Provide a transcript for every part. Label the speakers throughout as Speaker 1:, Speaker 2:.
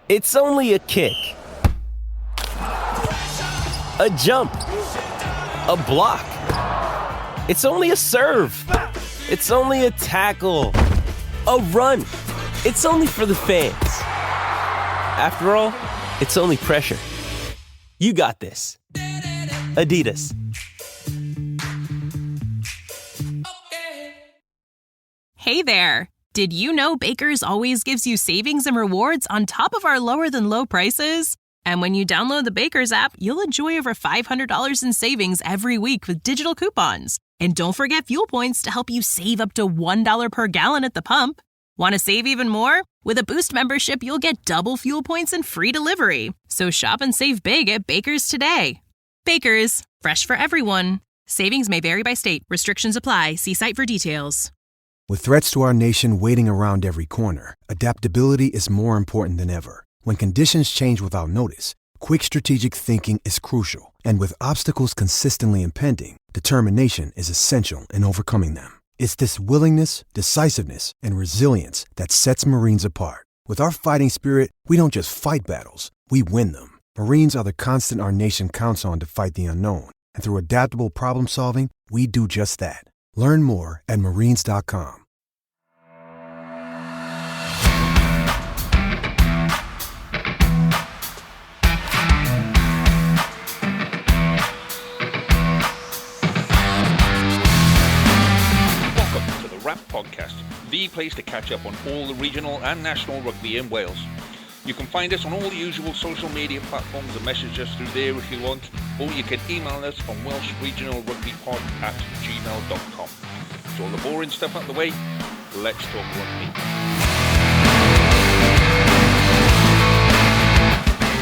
Speaker 1: It's only a kick, a jump, a block. It's only a serve. It's only a tackle, a run. It's only for the fans. After all, it's only pressure. You got this. Adidas.
Speaker 2: Hey there! Did you know Baker's always gives you savings and rewards on top of our lower-than-low prices? And when you download the Baker's app, you'll enjoy over $500 in savings every week with digital coupons. And don't forget fuel points to help you save up to $1 per gallon at the pump. Want to save even more? With a Boost membership, you'll get double fuel points and free delivery. So shop and save big at Baker's today. Baker's, fresh for everyone. Savings may vary by state. Restrictions apply. See site for details.
Speaker 3: With threats to our nation waiting around every corner, adaptability is more important than ever. When conditions change without notice, quick strategic thinking is crucial. And with obstacles consistently impending, determination is essential in overcoming them. It's this willingness, decisiveness, and resilience that sets Marines apart. With our fighting spirit, we don't just fight battles, we win them. Marines are the constant our nation counts on to fight the unknown. And through adaptable problem solving, we do just that. Learn more at marines.com.
Speaker 4: Welcome to the Rap Podcast, the place to catch up on all the regional and national rugby in Wales. You can find us on all the usual social media platforms and message us through there if you want, or you can email us on welshregionalrugbypod@gmail.com. So all the boring stuff out of the way, let's talk rugby.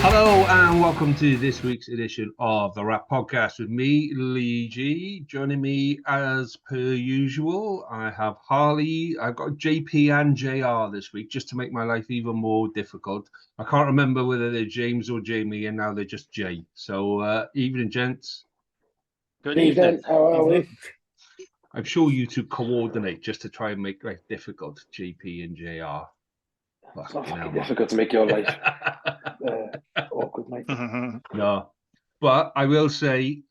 Speaker 5: Hello and welcome to this week's edition of the Rap Podcast with me, Lee G. Joining me as per usual, I have Harley. I've got JP and JR this week just to make my life even more difficult. I can't remember whether they're James or Jamie, and now they're just Jay. So evening, gents.
Speaker 6: Good evening. How are we?
Speaker 5: I'm sure you two coordinate just to try and make life difficult, JP and JR.
Speaker 6: It's not fucking difficult to make your life awkward, mate.
Speaker 5: No, but I will say,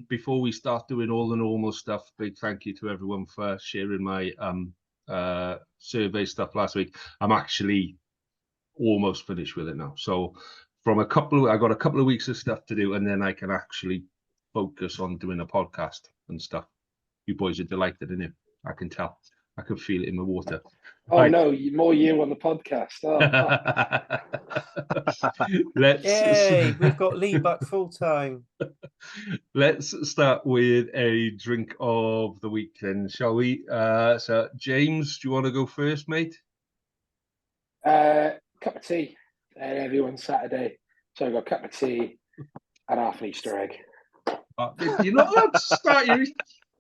Speaker 5: before we start doing all the normal stuff, big thank you to everyone for sharing my survey stuff last week. I'm actually almost finished with it now. So I got a couple of weeks of stuff to do, and then I can actually focus on doing a podcast and stuff. You boys are delighted, isn't it? I can tell. I can feel it in my water.
Speaker 6: Oh, right. No, more you on the podcast. Oh,
Speaker 7: Yay, we've got Lee back full time.
Speaker 5: Let's start with a drink of the week then, shall we? So, James, do you want to go first, mate?
Speaker 6: Cup of tea every one Saturday. So I got a cup of tea and half an Easter egg.
Speaker 5: You're not allowed to start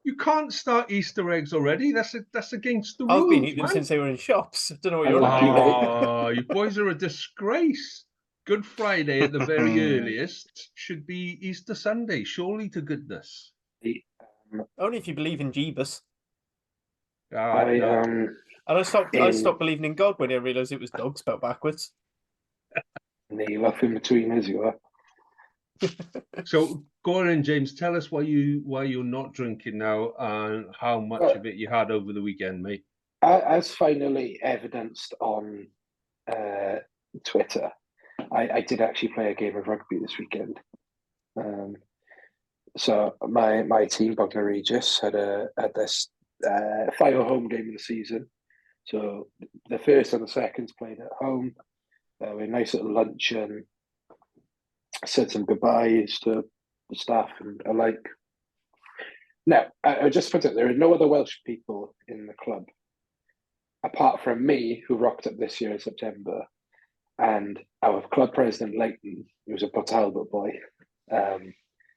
Speaker 5: You can't start Easter eggs already. That's against the rules.
Speaker 7: I've been eating them since they were in shops. I don't know what you're
Speaker 6: lucky,
Speaker 7: on.
Speaker 5: You boys are a disgrace. Good Friday at the very earliest should be Easter Sunday, surely to goodness.
Speaker 7: Only if you believe in Jeebus.
Speaker 5: And
Speaker 7: I stopped believing in God when I realised it was dog spelled backwards.
Speaker 6: Kneel off in between as you are.
Speaker 5: So go on in, James. Tell us why you're not drinking now and how much of it you had over the weekend, mate.
Speaker 6: As finally evidenced on Twitter, I did actually play a game of rugby this weekend. So my team, Bognor Regis, had this final home game of the season. So the first and the seconds played at home. We had a nice little luncheon. Said some goodbyes to the staff and alike. Now, I just put it, there are no other Welsh people in the club, apart from me, who rocked up this year in September, and our club president, Leighton, who was a Port Talbot boy.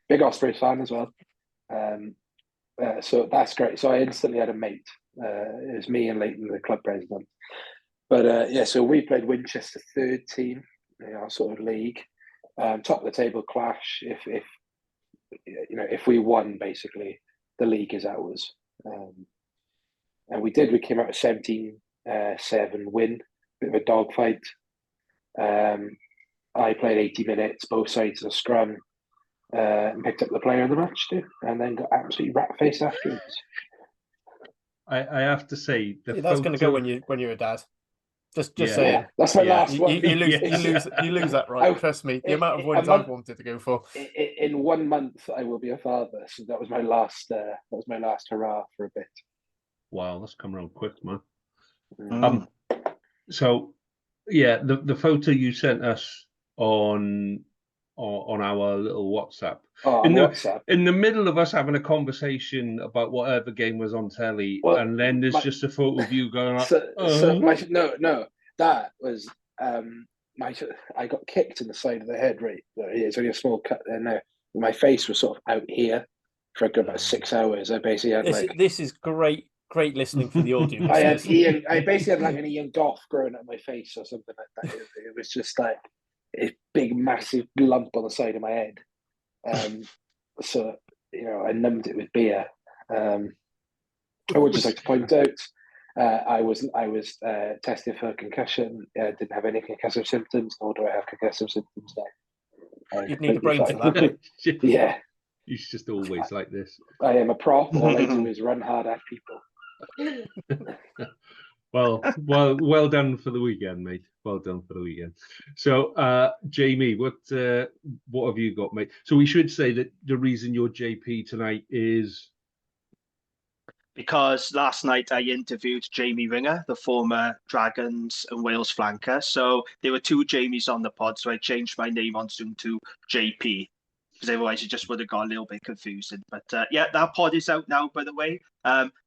Speaker 6: Big Ospreys fan as well. So that's great. So I instantly had a mate. It was me and Leighton, the club president. But so we played Winchester third team, our sort of league. Top of the table clash. If we won, basically the league is ours. And we came out with 17-7 win, bit of a dogfight. I played 80 minutes, both sides of the scrum, and picked up the player of the match too, and then got absolutely rat-faced afterwards.
Speaker 5: I have to say
Speaker 7: that's going to go when you're a dad. Just saying.
Speaker 6: Yeah, that's my last one.
Speaker 7: You lose that right. Trust me. The amount of ones I've wanted to go for.
Speaker 6: In 1 month, I will be a father. So that was my last. That was my last hurrah for a bit.
Speaker 5: Wow, that's come around quick, man. So yeah, the photo you sent us on our little WhatsApp. In the middle of us having a conversation about whatever game was on telly, and then there's just a photo of you going up.
Speaker 6: That was I got kicked in the side of the head. Right, it's only a small cut there now. My face was sort of out here for about 6 hours. I basically had
Speaker 7: this is great listening for the audio.
Speaker 6: I basically had like an Ian Goff growing out my face or something like that. It was just like a big, massive lump on the side of my head. So I numbed it with beer. I would just like to point out, I was tested for concussion. Didn't have any concussive symptoms, nor do I have concussive symptoms now.
Speaker 7: You'd need a brain for that.
Speaker 6: Yeah,
Speaker 5: he's just always like this.
Speaker 6: I am a prop. All I do is run hard at people.
Speaker 5: Well done for the weekend, mate. Well done for the weekend. So, Jamie, what have you got, mate? So we should say that the reason you're JP tonight is
Speaker 8: because last night I interviewed Jamie Ringer, the former Dragons and Wales flanker. So there were two Jamies on the pod, so I changed my name on Zoom to JP. Because otherwise it just would have got a little bit confusing. But that pod is out now, by the way.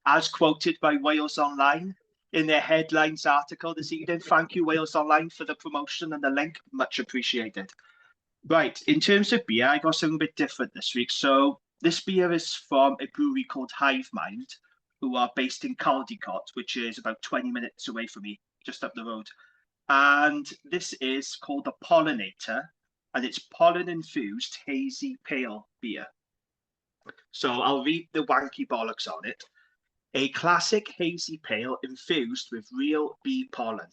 Speaker 8: As quoted by Wales Online in their headlines article this evening. Thank you, Wales Online, for the promotion and the link. Much appreciated. Right, in terms of beer, I got something a bit different this week. So this beer is from a brewery called Hive Mind, who are based in Caldicot, which is about 20 minutes away from me, just up the road. And this is called the Pollinator. And it's pollen-infused hazy pale beer. So I'll read the wanky bollocks on it. A classic hazy pale infused with real bee pollen.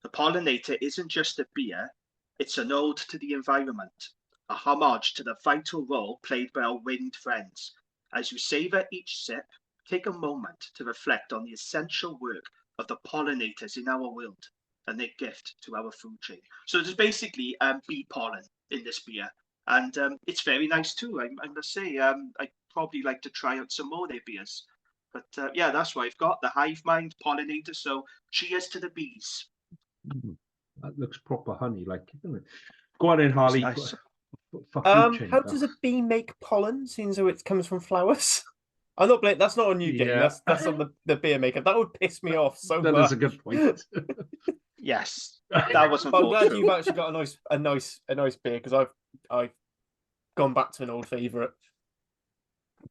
Speaker 8: The Pollinator isn't just a beer, it's an ode to the environment, a homage to the vital role played by our winged friends. As you savour each sip, take a moment to reflect on the essential work of the pollinators in our world and their gift to our food chain. So there's basically bee pollen in this beer, and it's very nice too. I must say, I'd probably like to try out some more of their beers. But that's what I've got, the Hive Mind Pollinator. So cheers to the bees.
Speaker 5: That looks proper honey, like, isn't it? Go on in, Harley.
Speaker 8: Nice.
Speaker 7: How does a bee make pollen, seeing as though it comes from flowers? I'm not blaming. That's not on you, Game. That's on the beer maker. That would piss me off so much.
Speaker 5: That is a good point.
Speaker 8: Yes, that was.
Speaker 7: I'm glad you've actually got a nice beer, because I've gone back to an old favourite.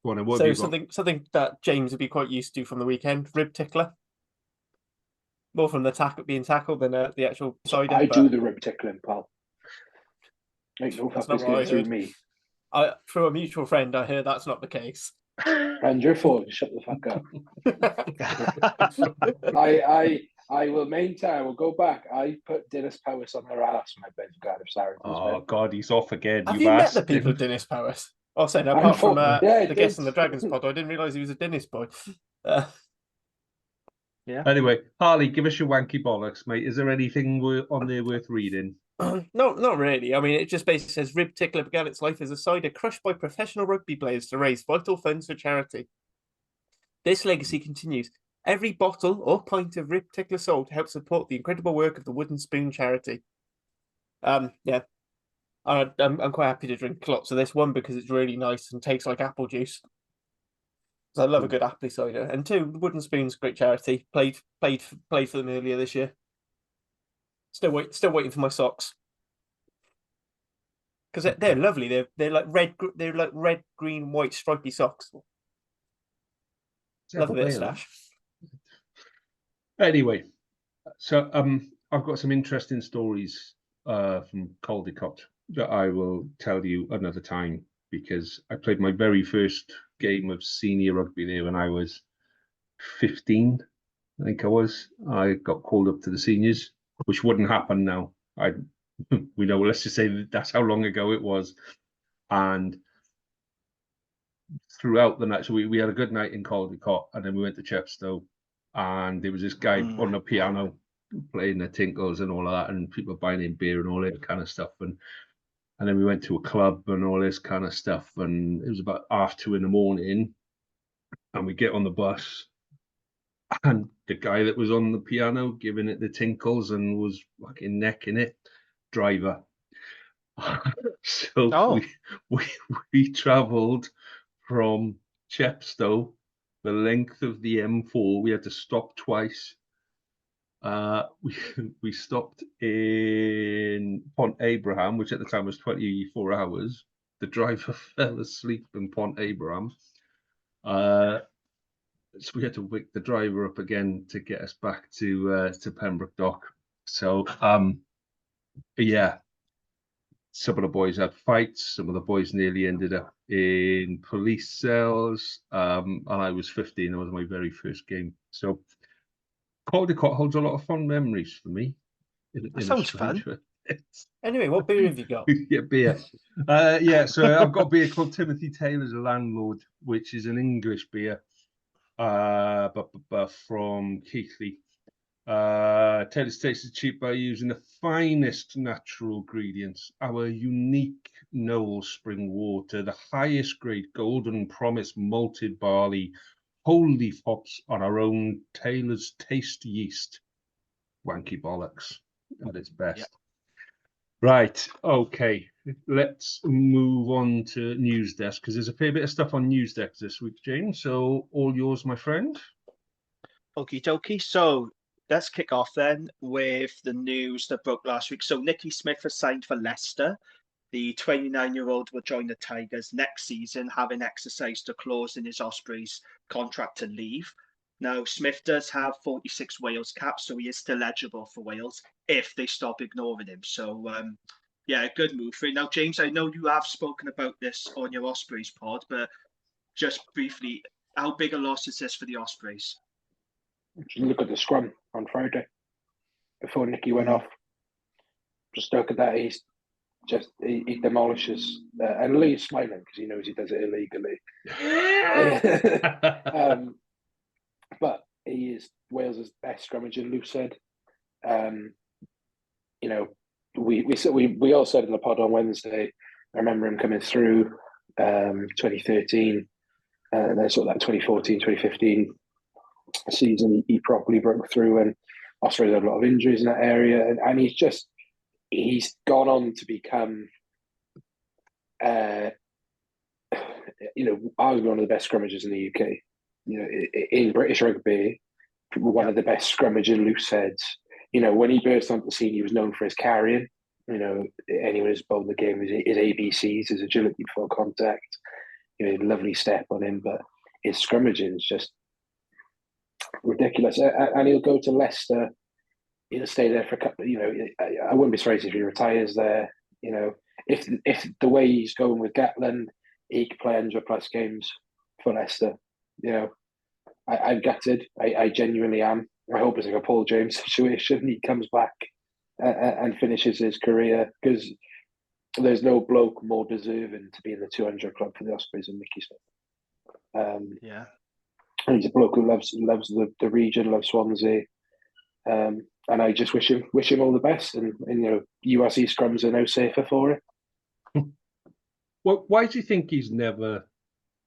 Speaker 7: So something that James would be quite used to from the weekend: rib tickler. More from the being tackled than the actual cider.
Speaker 6: I do the rib tickling, pal. Ain't no fuckers getting through me.
Speaker 7: Through a mutual friend, I hear that's not the case.
Speaker 6: And your phone, shut the fuck up. I will maintain. I will go back. I put Dennis Powis on their ass when I played for Cardiff Saracens.
Speaker 5: Oh God, he's off again.
Speaker 7: Have you met the people of Dennis Powis? Oh, saying apart from the guest on the Dragons pod, I didn't realise he was a Dennis boy.
Speaker 8: Yeah.
Speaker 5: Anyway, Harley, give us your wanky bollocks, mate. Is there anything on there worth reading?
Speaker 7: No, not really. I mean, it just basically says Rib Tickler began its life as a cider crushed by professional rugby players to raise vital funds for charity. This legacy continues. Every bottle or pint of Rib Tickler sold to help support the incredible work of the Wooden Spoon charity. I'm quite happy to drink lots of this, one because it's really nice and tastes like apple juice. I love a good apple cider, and two, the Wooden Spoon's great charity. Played for them earlier this year. Still waiting for my socks, because they're lovely. They're like red, green, white stripy socks. Love a bit of stash.
Speaker 5: Anyway, so I've got some interesting stories from Caldicot that I will tell you another time, because I played my very first game of senior rugby there when I was 15. I think I got called up to the seniors, which wouldn't happen now we know. Let's just say that's how long ago it was, and throughout the night, so we had a good night in Caldecott, and then we went to Chepstow, and there was this guy on the piano playing the tinkles and all of that, and people buying in beer and all that kind of stuff, and then we went to a club and all this kind of stuff, and it was about 2:30 in the morning, and we get on the bus, and the guy that was on the piano giving it the tinkles and was fucking necking it, driver. So we travelled from Chepstow the length of the M4. We had to stop twice. We stopped in Pont Abraham, which at the time was 24 hours. The driver fell asleep in Pont Abraham. So we had to wake the driver up again to get us back to Pembroke Dock. So yeah, some of the boys had fights. Some of the boys nearly ended up in police cells. And I was 15. It was my very first game. So Caldecott holds a lot of fond memories for me.
Speaker 8: That sounds fun.
Speaker 7: Anyway, what beer have you got?
Speaker 5: Yeah, beer. So I've got a beer called Timothy Taylor's Landlord, which is an English beer, but from Keighley. Taylor's Taste is cheap by using the finest natural ingredients, our unique Knoll spring water, the highest grade Golden Promise malted barley, whole leaf hops on our own Taylor's Taste yeast. Wanky bollocks at its best. Yep. Right, okay, let's move on to News Desk, because there's a fair bit of stuff on News Desk this week, James, so all yours, my friend.
Speaker 8: Okie dokie, so let's kick off then with the news that broke last week. So Nicky Smith has signed for Leicester. The 29-year-old will join the Tigers next season, having exercised a clause in his Ospreys contract to leave. Now, Smith does have 46 Wales caps, so he is still eligible for Wales if they stop ignoring him. So, yeah, a good move for him. Now, James, I know you have spoken about this on your Ospreys pod, but just briefly, how big a loss is this for the Ospreys?
Speaker 6: Look at the scrum on Friday before Nicky went off. Just look at that. He demolishes, and Lee's smiling because he knows he does it illegally. But he is Wales's best scrummager, Lou said. You know, we all said in the pod on Wednesday. I remember him coming through 2013, and then sort of that 2014, 2015 season. He properly broke through, and Australia had a lot of injuries in that area, and he's gone on to become, arguably one of the best scrummagers in the UK. You know, in British rugby, one of the best scrummaging loose heads. You know, when he burst onto the scene, he was known for his carrying. You know, anyone who's bowled the game, his ABCs, his agility before contact. You know, lovely step on him, but his scrummaging is just ridiculous. And he'll go to Leicester. He'll stay there for a couple. You know, I wouldn't be surprised if he retires there. You know, if the way he's going with Gatland, he could play 100+ games for Leicester. You know, I'm gutted. I genuinely am. I hope it's like a Paul James situation. He comes back and finishes his career, because there's no bloke more deserving to be in the 200 club for the Ospreys than Nicky Smith.
Speaker 8: Yeah,
Speaker 6: and he's a bloke who loves the region, loves Swansea, and I just wish him all the best. And you know, URC scrums are no safer for it.
Speaker 5: Well, why do you think he's never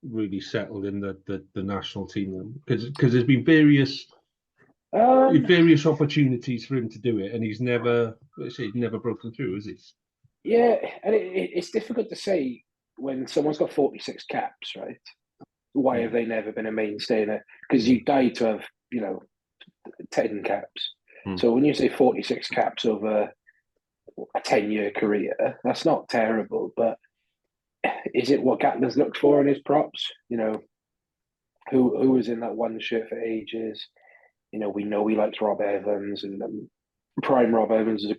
Speaker 5: really settled in the national team? Because there's been various opportunities for him to do it, and he's never broken through, has he?
Speaker 6: Yeah, and it's difficult to say when someone's got 46 caps, right? Why have they never been a mainstay in it? Because you die to have, 10 caps. So when you say 46 caps over a 10-year career, that's not terrible, but is it what Gatland's looked for in his props? You know, who was in that one shirt for ages? You know, we know he likes Rob Evans, and prime Rob Evans is a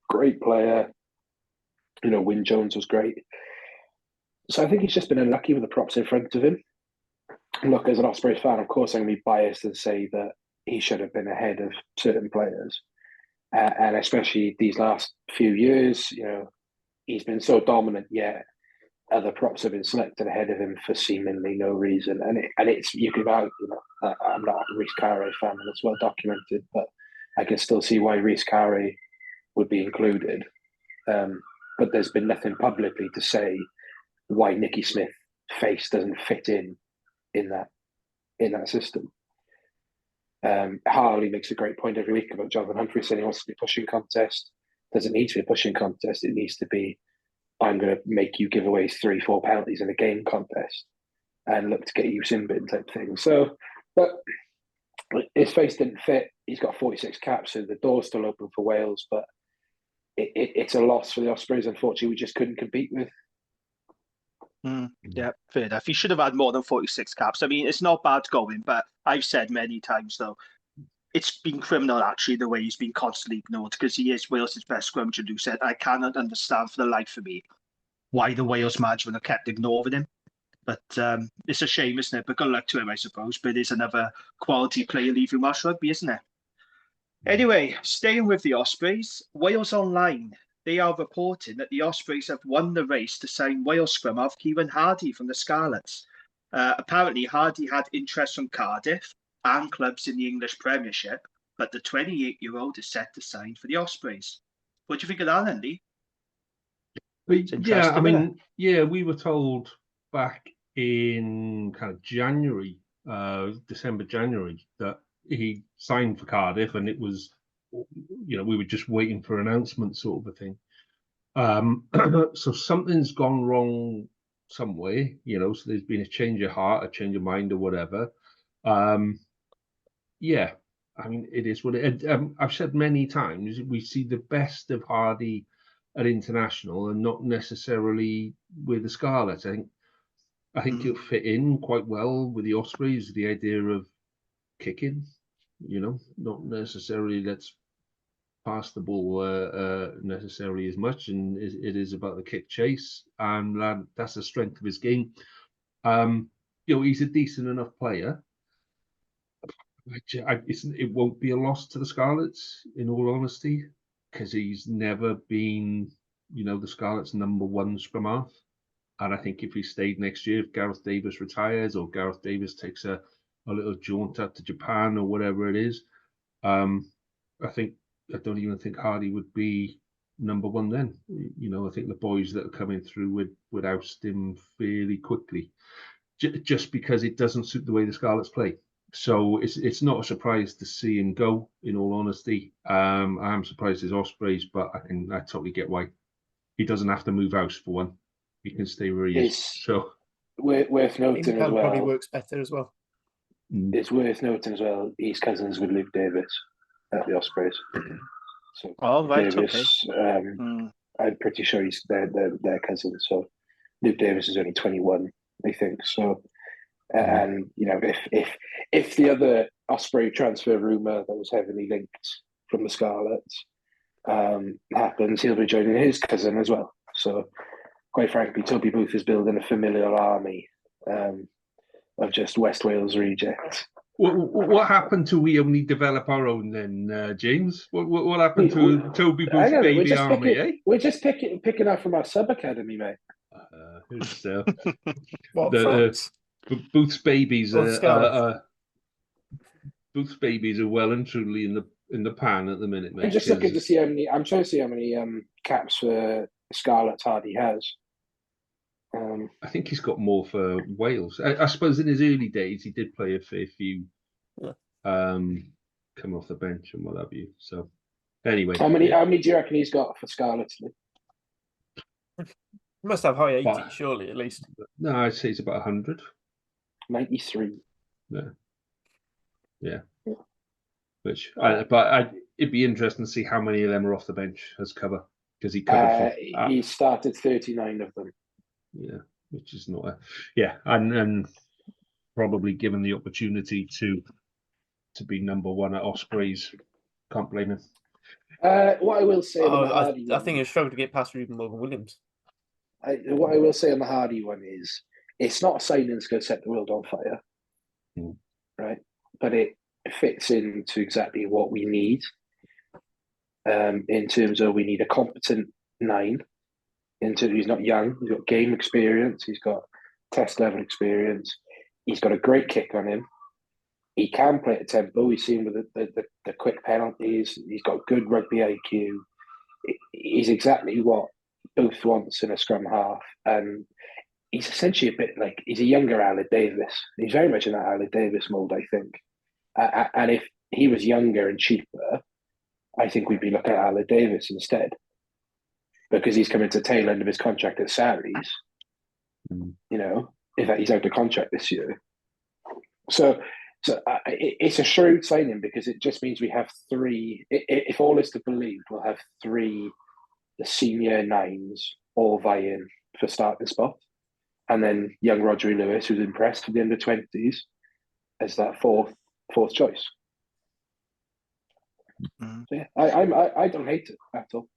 Speaker 6: great player. You know, Wyn Jones was great. So I think he's just been unlucky with the props in front of him. Look, as an Ospreys fan, of course, I'm going to be biased and say that he should have been ahead of certain players. and especially these last few years, he's been so dominant. Yet other props have been selected ahead of him for seemingly no reason, and it's you can argue. I'm not a Reece Carey fan, and it's well documented, but I can still see why Reece Carey would be included. But there's been nothing publicly to say why Nicky Smith's face doesn't fit in that system. Harley makes a great point every week about Jonathan Humphrey saying he wants to be a pushing contest. Doesn't need to be a pushing contest. It needs to be, I'm going to make you give away 3-4 penalties in a game contest and look to get you sin bin type thing. So, but his face didn't fit. He's got 46 caps, so the door's still open for Wales, but it's a loss for the Ospreys. Unfortunately, we just couldn't compete with.
Speaker 8: Yeah, fair enough. He should have had more than 46 caps. I mean, it's not bad going, but I've said many times, though, it's been criminal, actually, the way he's been constantly ignored, because he is Wales' best scrummager, who said, I cannot understand for the life of me why the Wales management have kept ignoring him. But it's a shame, isn't it? But good luck to him, I suppose. But there's another quality player leaving Welsh rugby, isn't it? Anyway, staying with the Ospreys, Wales Online, they are reporting that the Ospreys have won the race to sign Wales scrum half Kieran Hardy from the Scarlets. Apparently, Hardy had interest from Cardiff and clubs in the English Premiership, but the 28-year-old is set to sign for the Ospreys. What do you think of that, Andy?
Speaker 5: Yeah, I mean, we were told back in kind of January, December, January, that he signed for Cardiff, and it was, we were just waiting for announcement sort of a thing. So something's gone wrong somewhere, so there's been a change of heart, a change of mind, or whatever. Yeah, I mean, it is what it. I've said many times, we see the best of Hardy at international, and not necessarily with the Scarlets. I think he'll fit in quite well with the Ospreys. The idea of kicking, not necessarily let's pass the ball necessarily as much, and it is about the kick chase, and that's the strength of his game. He's a decent enough player. It won't be a loss to the Scarlets, in all honesty, because he's never been, the Scarlets' number one scrum half. And I think if he stayed next year, if Gareth Davis retires or Gareth Davis takes a little jaunt up to Japan or whatever it is, I don't even think Hardy would be number one then. I think the boys that are coming through would oust him fairly quickly, just because it doesn't suit the way the Scarlets play. So it's not a surprise to see him go, in all honesty. I am surprised as Ospreys, but I totally get why. He doesn't have to move house for one. He can stay where he is. So
Speaker 6: worth noting as well.
Speaker 7: Probably works better as well.
Speaker 6: It's worth noting as well. He's cousins with Luke Davis at the Ospreys. So Davis, okay. I'm pretty sure he's their cousin. So Luke Davis is only 21, I think. So, and if the other Osprey transfer rumor that was heavily linked from the Scarlets happens, he'll be joining his cousin as well. So, quite frankly, Toby Booth is building a familial army of just West Wales rejects.
Speaker 5: What happened to we only develop our own then, James? What happened to Toby Booth's baby army,
Speaker 6: We're just picking up from our sub-academy, mate.
Speaker 5: Booth's babies Booth's babies are well and truly in the pan at the minute, mate.
Speaker 6: I'm just looking to see how many. I'm trying to see how many caps for Scarlets Hardy has.
Speaker 5: I think he's got more for Wales. I suppose in his early days he did play a fair few, come off the bench and what have you. So anyway,
Speaker 6: how many do you reckon he's got for Scarlets?
Speaker 7: He must have high 80, surely, at least.
Speaker 5: No, I'd say it's about 100.
Speaker 6: 93.
Speaker 5: Yeah. Which, it'd be interesting to see how many of them are off the bench as cover, because he covered.
Speaker 6: He started 39 of them.
Speaker 5: Yeah, which is not and probably given the opportunity to be number one at Ospreys, can't blame him.
Speaker 6: What I will say,
Speaker 7: I think he'll struggle to get past Ruben Morgan-Williams.
Speaker 6: What I will say on the Hardy one is, it's not a signing that's going to set the world on fire, right? But it fits into exactly what we need. in terms of we need a competent 9. In terms, he's not young. He's got game experience. He's got test level experience. He's got a great kick on him. He can play at tempo. We've seen with the quick penalties. He's got good rugby IQ. He's exactly what Booth wants in a scrum half, and he's essentially a bit like he's a younger Aled Davis. He's very much in that Aled Davis mold, I think. And if he was younger and cheaper, I think we'd be looking at Aled Davis instead, because he's coming to the tail end of his contract at Sarries. You know, if he's out of contract this year, so it's a shrewd signing because it just means we have 3. If all is to believe, we'll have 3 the senior 9s all vying for starting spot, and then young Rodri Lewis, who's impressed for the under 20s, as that fourth choice. So yeah, I don't hate it at all.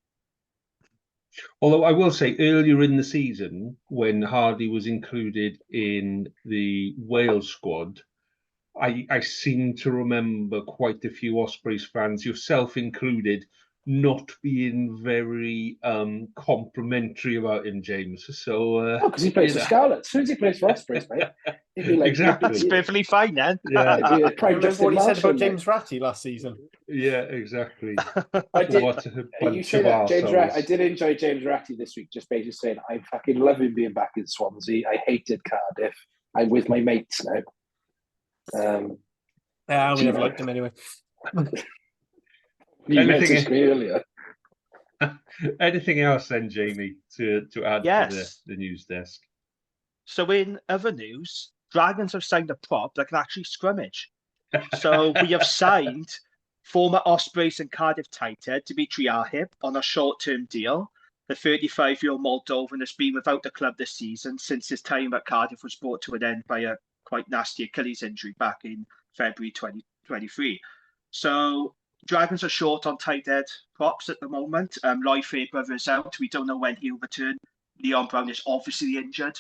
Speaker 5: Although I will say, earlier in the season, when Hardy was included in the Wales squad, I seem to remember quite a few Ospreys fans, yourself included, not being very complimentary about him, James. So
Speaker 6: because he plays for Scarlets. As soon as he plays for Ospreys, mate, he'd be like,
Speaker 5: exactly.
Speaker 8: That's perfectly fine then.
Speaker 5: Yeah.
Speaker 7: Remember what he said about James Ratty last season?
Speaker 5: Yeah, exactly.
Speaker 6: I did.
Speaker 5: What a bunch
Speaker 6: You say
Speaker 5: of
Speaker 6: that, James
Speaker 5: arseholes.
Speaker 6: I did enjoy James Ratty this week, just basically saying I fucking love him being back in Swansea. I hated Cardiff. I'm with my mates now.
Speaker 7: Yeah, we never liked him anyway.
Speaker 6: You messaged me earlier.
Speaker 5: Anything else then, Jamie, to add to the news desk?
Speaker 8: So in other news, Dragons have signed a prop that can actually scrummage. So we have signed former Ospreys and Cardiff tight head Dimitri Ahib on a short-term deal. The 35-year-old Moldovan has been without the club this season since his time at Cardiff was brought to an end by a quite nasty Achilles injury back in February 2023. So Dragons are short on tight head props at the moment. Lloyd Fairbrother is out. We don't know when he'll return. Leon Brown is obviously injured.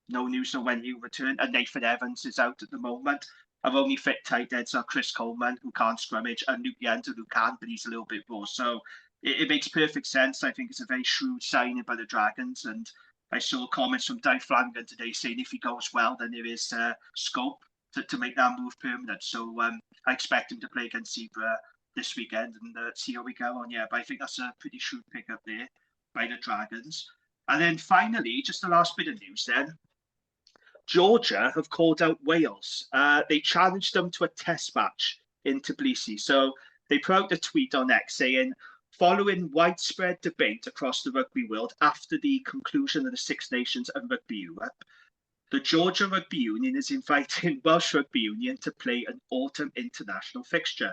Speaker 8: No news on when he'll return. And Nathan Evans is out at the moment. Our only fit tight heads are Chris Coleman, who can't scrummage, and Luke Yenter, who can, but he's a little bit raw. So it makes perfect sense. I think it's a very shrewd signing by the Dragons. And I saw comments from Dave Flanagan today saying if he goes well, then there is scope to make that move permanent. So I expect him to play against Zebra this weekend and see how we go on. Yeah, but I think that's a pretty shrewd pickup there by the Dragons. And then finally, just the last bit of news then. Georgia have called out Wales. They challenged them to a test match in Tbilisi. So they put out a tweet on X saying, following widespread debate across the rugby world after the conclusion of the Six Nations and Rugby Europe, the Georgia Rugby Union is inviting Welsh Rugby Union to play an autumn international fixture.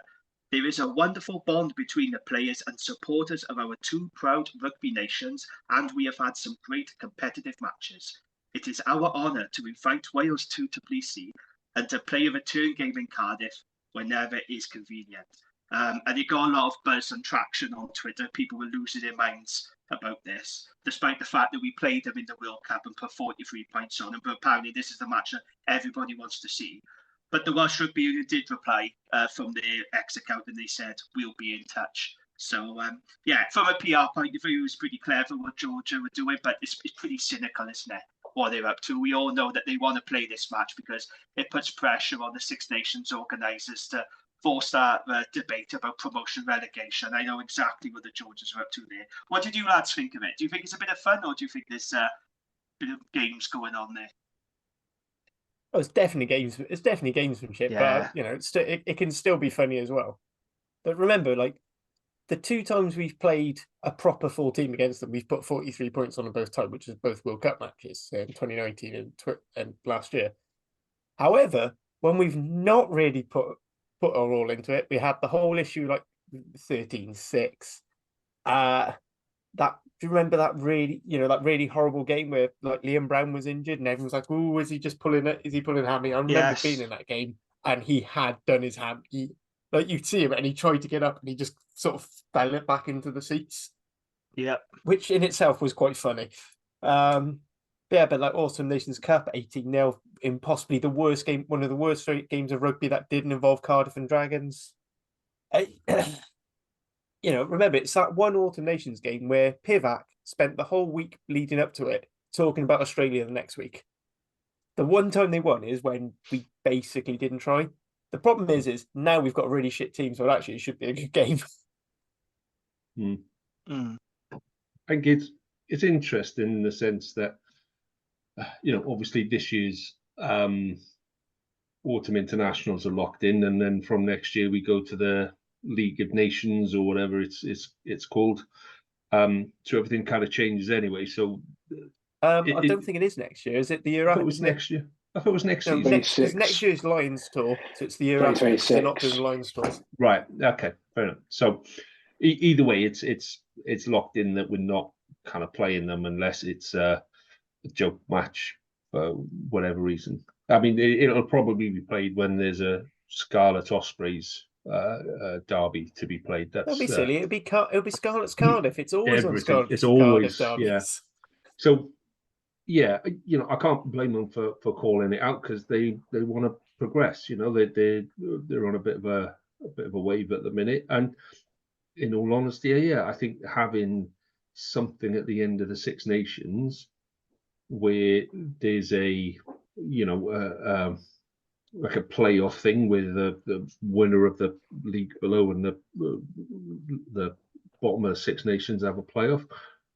Speaker 8: There is a wonderful bond between the players and supporters of our 2 proud rugby nations, and we have had some great competitive matches. It is our honour to invite Wales to Tbilisi and to play a return game in Cardiff whenever is convenient. And it got a lot of buzz and traction on Twitter. People were losing their minds about this, despite the fact that we played them in the World Cup and put 43 points on them. But apparently this is the match that everybody wants to see. But the Welsh Rugby Union did reply from their X account, and they said, we'll be in touch. So, yeah, from a PR point of view, it's pretty clever what Georgia were doing, but it's pretty cynical, isn't it, what they're up to? We all know that they want to play this match because it puts pressure on the Six Nations organisers to force that debate about promotion relegation. I know exactly what the Georgians are up to there. What did you lads think of it? Do you think it's a bit of fun, or do you think there's a bit of games going on there?
Speaker 7: Oh, it's definitely games. It's definitely gamesmanship, but you know, it can still be funny as well. But remember, like the 2 times we've played a proper full team against them, we've put 43 points on them both times, which is both World Cup matches in 2019 and last year. However, when we've not really put our all into it, we had the whole issue like 13-6. Do you remember that really horrible game where like Liam Brown was injured and everyone's like, oh, is he just pulling it? Is he pulling a hammy? I remember being in that game and he had done his ham. Like you'd see him and he tried to get up and he just sort of fell it back into the seats.
Speaker 8: Yeah.
Speaker 7: Which in itself was quite funny. But like Autumn Nations Cup, 18-0 in possibly the worst game, one of the worst games of rugby that didn't involve Cardiff and Dragons. remember, it's that one Autumn Nations game where Pivac spent the whole week leading up to it talking about Australia the next week. The one time they won is when we basically didn't try. The problem is now we've got a really shit team, so actually it should be a good game.
Speaker 5: I think it's interesting in the sense that, obviously this year's autumn internationals are locked in, and then from next year we go to the League of Nations or whatever it's called. So everything kind of changes anyway. So
Speaker 7: I don't think it is next year. Is it the year
Speaker 5: I
Speaker 7: after?
Speaker 5: thought it was next year. I thought it was next
Speaker 7: No,
Speaker 5: season.
Speaker 7: because next year's Lions tour, so it's the year after. They're not doing Lions tours.
Speaker 5: Right. Okay. Fair enough. So either way, it's locked in that we're not kind of playing them unless it's a joke match for whatever reason. I mean, it'll probably be played when there's a Scarlet Ospreys derby to be played.
Speaker 7: That'll be silly. It'll be Scarlet's Cardiff. It's always on Scarlet.
Speaker 5: It's always
Speaker 7: Cardiff derbies.
Speaker 5: Yeah. So yeah, I can't blame them for calling it out because they want to progress. They're on a bit of a wave at the minute, and in all honesty, yeah, I think having something at the end of the Six Nations where there's a like a playoff thing with the winner of the league below and the bottom of the Six Nations have a playoff.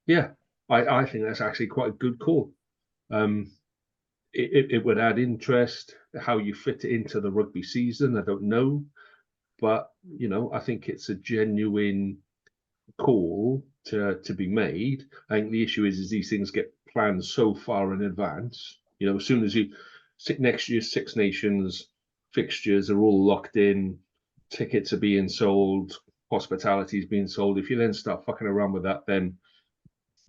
Speaker 5: Yeah, I think that's actually quite a good call. It would add interest. How you fit it into the rugby season, I don't know, but I think it's a genuine call to be made. I think the issue is these things get planned so far in advance. As soon as next year's Six Nations fixtures are all locked in, tickets are being sold, hospitality is being sold. If you then start fucking around with that, then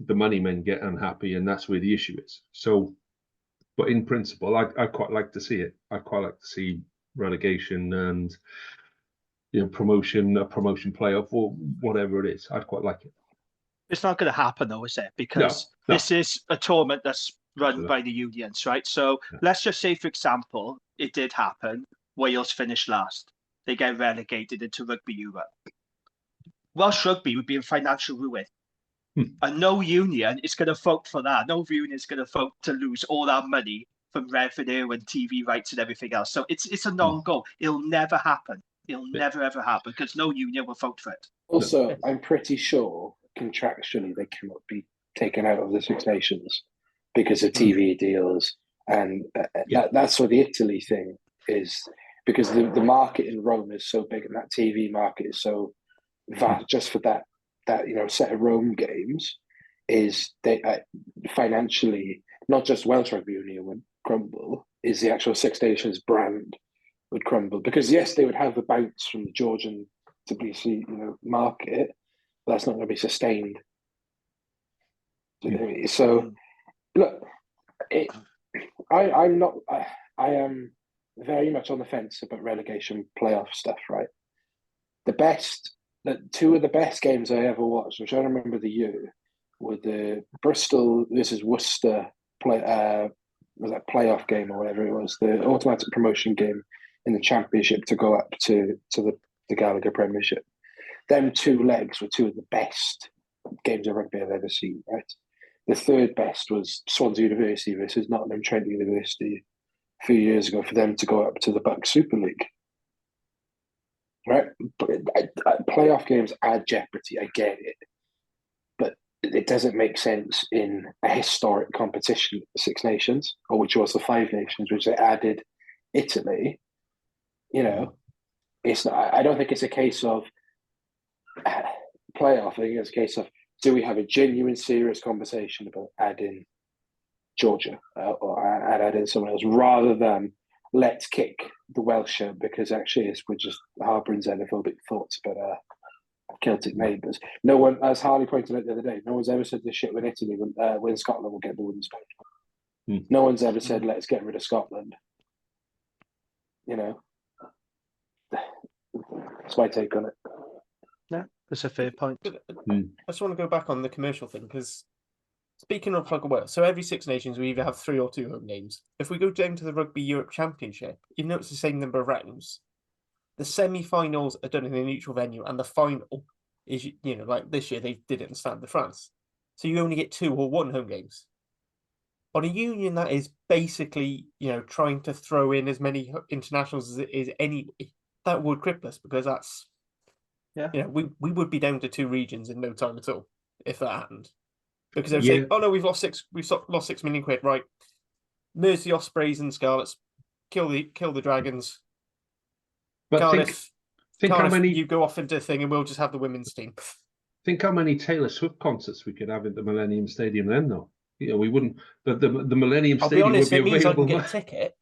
Speaker 5: the money men get unhappy, and that's where the issue is. So, but in principle, I quite like to see it. I quite like to see relegation and a promotion playoff or whatever it is. I'd quite like it.
Speaker 8: It's not going to happen though, is it? Because this is a tournament that's run by the unions, right? So let's just say, for example, it did happen. Wales finished last. They get relegated into Rugby Europe. Welsh Rugby would be in financial ruin. And no union is going to vote for that. No union is going to vote to lose all that money from revenue and TV rights and everything else. So it's a non-goal. It'll never happen. It'll never, ever happen because no union will vote for it.
Speaker 6: Also, I'm pretty sure contractually they cannot be taken out of the Six Nations because of TV deals. And that's what the Italy thing is, because the market in Rome is so big and that TV market is so vast just for that set of Rome games is they financially, not just Welsh Rugby Union would crumble, is the actual Six Nations brand would crumble, because yes, they would have the bounce from the Georgian Tbilisi market, but that's not going to be sustained. So look, I am very much on the fence about relegation playoff stuff, right? Two of the best games I ever watched, I'm trying to remember the year, were the Bristol versus Worcester playoff game or whatever it was, the automatic promotion game in the Championship to go up to the Gallagher Premiership. Them two legs were two of the best games of rugby I've ever seen, right? The third best was Swansea University versus Nottingham Trent University a few years ago for them to go up to the Bucks Super League. Right? Playoff games add jeopardy, I get it. But it doesn't make sense in a historic competition, the Six Nations, or which was the Five Nations, which they added Italy. It's not, I don't think it's a case of playoff. I think it's a case of, do we have a genuine, serious conversation about adding Georgia or adding someone else, rather than let's kick the Welsh out because actually we're just harbouring xenophobic thoughts about our Celtic neighbours. No one, as Harley pointed out the other day, no one's ever said this shit when Italy, when Scotland will get the women's belt. No one's ever said let's get rid of Scotland. That's my take on it.
Speaker 8: Yeah, that's a fair point.
Speaker 7: I just want to go back on the commercial thing, because speaking of Wales, so every Six Nations we either have 3 or 2 home games. If we go down to the Rugby Europe Championship, even though it's the same number of rounds, the semi-finals are done in a neutral venue, and the final is, like this year they did it in Stade de France. So you only get 2 or 1 home games. On a union that is basically, trying to throw in as many internationals as it is anyway, that would cripple us, because that's, we would be down to 2 regions in no time at all if that happened. Because they would say, oh no, we've lost 6 million quid, right? Merge the Ospreys and Scarlets, kill the Dragons.
Speaker 5: But
Speaker 7: Cardiff,
Speaker 5: how many
Speaker 7: you go off into a thing, and we'll just have the women's team.
Speaker 5: Think how many Taylor Swift concerts we could have at the Millennium Stadium then, though. We wouldn't. The Millennium Stadium
Speaker 7: I'll be honest,
Speaker 5: would be
Speaker 7: it means I can
Speaker 5: available.
Speaker 7: get a ticket.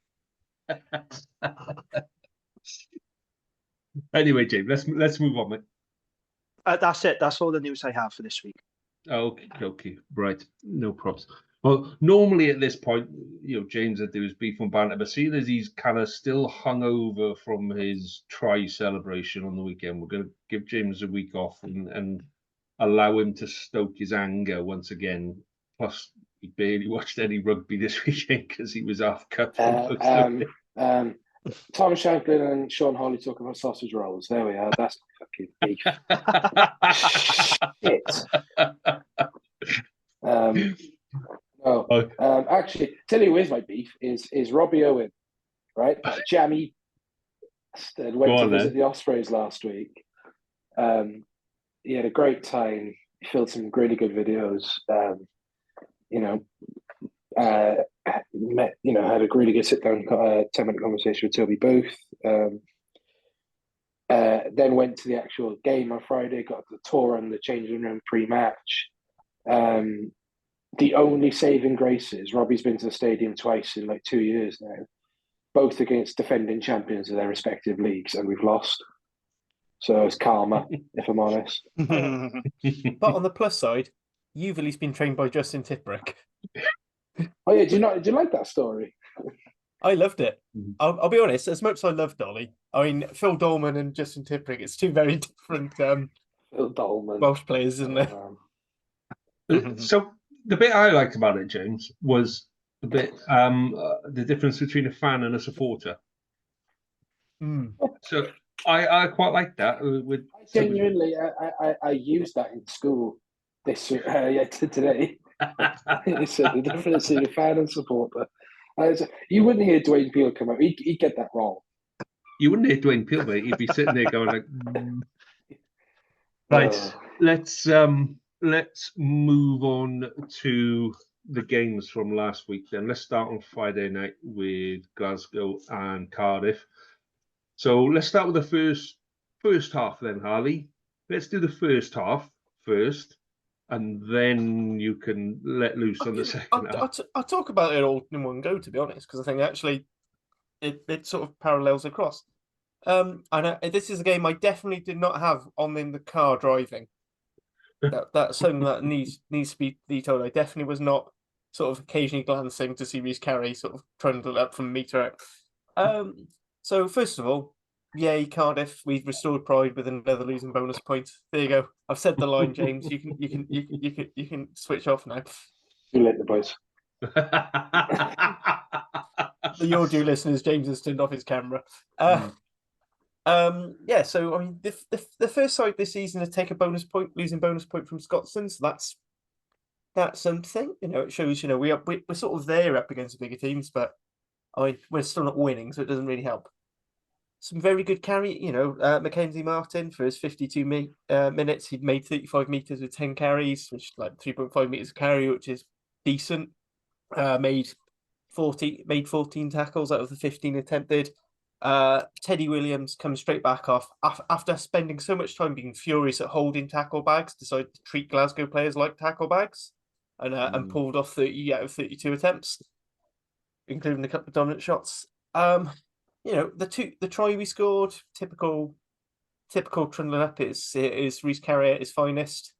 Speaker 5: Anyway, James, let's move on, mate.
Speaker 8: That's it. That's all the news I have for this week.
Speaker 5: Okay, right, no props. Well, normally at this point, James would do his beef and banter, but seeing as he's kind of still hungover from his try celebration on the weekend, we're going to give James a week off and allow him to stoke his anger once again. Plus, he barely watched any rugby this weekend because he was half cut.
Speaker 6: Tom Shanklin and Sean Holly talking about sausage rolls. There we are. That's fucking beef. Shit. Actually, tell you where's my beef is Robbie Owen, right? Jammy bastard went to visit the Ospreys last week. He had a great time. He filmed some really good videos. Had a really good sit-down 10-minute conversation with Toby Booth. Then went to the actual game on Friday, got the tour on the changing room pre-match. The only saving grace is Robbie's been to the stadium twice in like 2 years now, both against defending champions of their respective leagues, and we've lost. So it's karma, if I'm honest.
Speaker 7: But on the plus side, you've at least been trained by Justin Tipperick.
Speaker 6: Oh yeah, did you like that story?
Speaker 7: I loved it. I'll be honest, as much as I love Dolly, I mean, Phil Dolman and Justin Tipperick, it's 2 very different
Speaker 6: Phil Dolman.
Speaker 7: Welsh players, isn't it?
Speaker 5: So the bit I liked about it, James, was the bit the difference between a fan and a supporter. So I quite like that.
Speaker 6: Genuinely, I used that in school today. He said the difference between a fan and supporter. You wouldn't hear Dwayne Peel come out. He'd get that wrong.
Speaker 5: You wouldn't hear Dwayne Peel, mate. He'd be sitting there going like, Right, let's move on to the games from last week then. Let's start on Friday night with Glasgow and Cardiff. So let's start with the first half then, Harley. Let's do the first half first, and then you can let loose on the second half.
Speaker 7: I'll talk about it all in one go, to be honest, because I think actually it sort of parallels across. And this is a game I definitely did not have on in the car driving. That's something that needs to be told. I definitely was not sort of occasionally glancing to see Reece Carey sort of trundle up from a metre out. So first of all, yay Cardiff, we've restored pride with another losing bonus point. There you go. I've said the line, James. You can switch off now.
Speaker 6: You let the boys.
Speaker 7: Your dear listeners, James has turned off his camera. So I mean, the first side this season to take a losing bonus point from Scotland. So that's something. It shows. We're sort of there up against the bigger teams, but I mean, we're still not winning, so it doesn't really help. Some very good carry. Mackenzie Martin for his 52 minutes, he'd made 35 meters with 10 carries, which is like 3.5 meters of carry, which is decent. Made 14 tackles out of the 15 attempted. Teddy Williams comes straight back off after spending so much time being furious at holding tackle bags, decided to treat Glasgow players like tackle bags, and pulled off 30 out of 32 attempts, including a couple of dominant shots. The try we scored, typical trundling up is Reece Carey at his finest.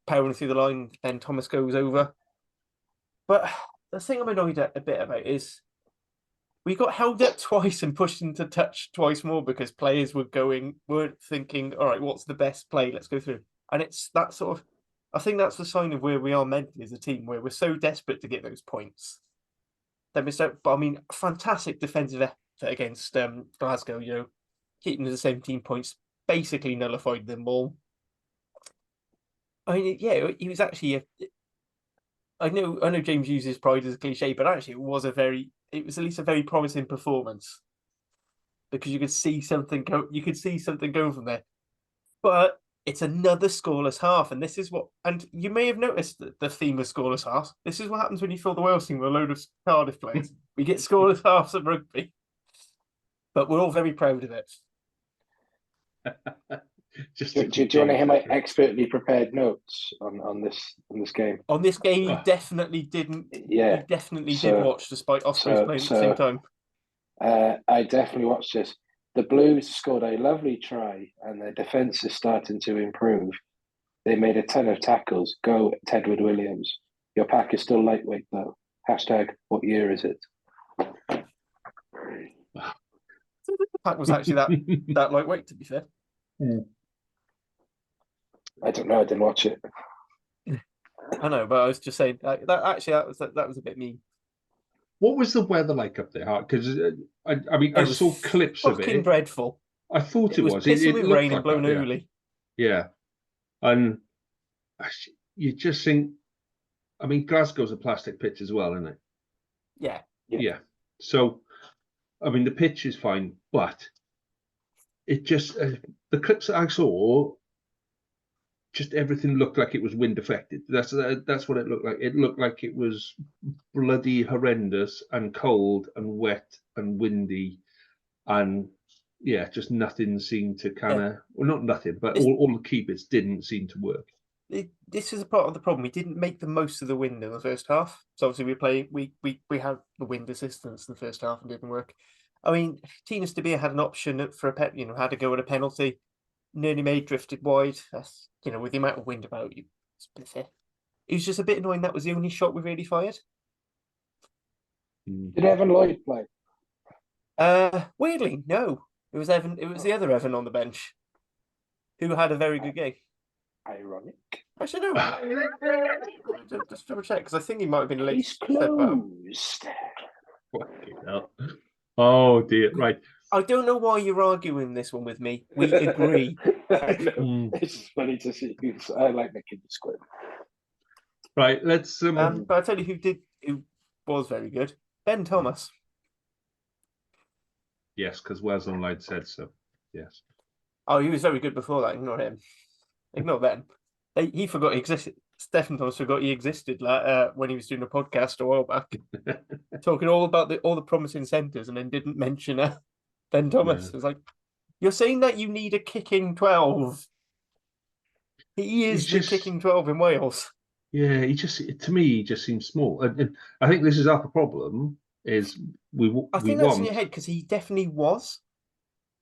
Speaker 7: Powering through the line, then Thomas goes over. But the thing I'm annoyed a bit about is we got held up twice and pushed into touch twice more because players weren't thinking, all right, what's the best play? Let's go through. And it's that sort of, I think that's the sign of where we are mentally as a team, where we're so desperate to get those points. But I mean, fantastic defensive effort against Glasgow, keeping to the 17 points, basically nullified them all. I mean, yeah, he was actually. I know James uses pride as a cliche, but actually, it was at least a very promising performance because you could see something go. You could see something going from there. But it's another scoreless half, and this is what. And you may have noticed the theme of scoreless halves. This is what happens when you fill the Wales team with a load of Cardiff players. We get scoreless halves at rugby, but we're all very proud of it.
Speaker 5: Just
Speaker 6: Do you want to hear my expertly prepared notes on this game?
Speaker 7: On this game, he definitely didn't.
Speaker 6: Yeah,
Speaker 7: he definitely did watch, despite Ospreys playing at the same time.
Speaker 6: I definitely watched this. The Blues scored a lovely try, and their defence is starting to improve. They made a ton of tackles. Go, Tedward Williams. Your pack is still lightweight, though. Hashtag, what year is it?
Speaker 7: The pack was actually that lightweight, to be fair.
Speaker 6: I don't know. I didn't watch it.
Speaker 7: I know, but I was just saying that was a bit mean.
Speaker 5: What was the weather like up there? Because I saw clips of it.
Speaker 7: Fucking dreadful.
Speaker 5: I thought it was.
Speaker 7: Pissing
Speaker 5: It
Speaker 7: with
Speaker 5: looked
Speaker 7: rain
Speaker 5: like
Speaker 7: and blowing early.
Speaker 5: Yeah, and you just think. I mean, Glasgow's a plastic pitch as well, isn't it?
Speaker 7: Yeah.
Speaker 5: So, I mean, the pitch is fine, but it just the clips that I saw. Just everything looked like it was wind affected. That's what it looked like. It looked like it was bloody horrendous and cold and wet and windy, and yeah, just nothing seemed to well, not nothing, but all the key bits didn't seem to work.
Speaker 7: This is a part of the problem. We didn't make the most of the wind in the first half. So obviously we had the wind assistance in the first half and didn't work. I mean, Tina Stabia had an option for had to go at a penalty. Nearly made, drifted wide. That's, with the amount of wind about you, it's a bit fair. It was just a bit annoying that was the only shot we really fired.
Speaker 6: Did Evan Lloyd play?
Speaker 7: Weirdly, no. It was Evan. It was the other Evan on the bench, who had a very good game.
Speaker 6: Ironic.
Speaker 7: Actually, no. Just double check, because I think he might have been late.
Speaker 6: He's closed.
Speaker 5: Oh dear! Right.
Speaker 7: I don't know why you're arguing this one with me. We agree.
Speaker 6: It's funny to see. I like making the squid.
Speaker 5: Right, let's.
Speaker 7: But I'll tell you who was very good. Ben Thomas.
Speaker 5: Yes, because Wales Online said so. Yes.
Speaker 7: Oh, he was very good before that. Ignore him. Ignore them. He forgot he existed. Stephen Thomas forgot he existed when he was doing a podcast a while back, talking all about all the promising centres, and then didn't mention Ben Thomas. It was like, you're saying that you need a kicking 12. He is the kicking 12 in Wales.
Speaker 5: Yeah, to me, he just seems small. And I think this is our problem. Is I think
Speaker 7: that's in your head because he definitely was.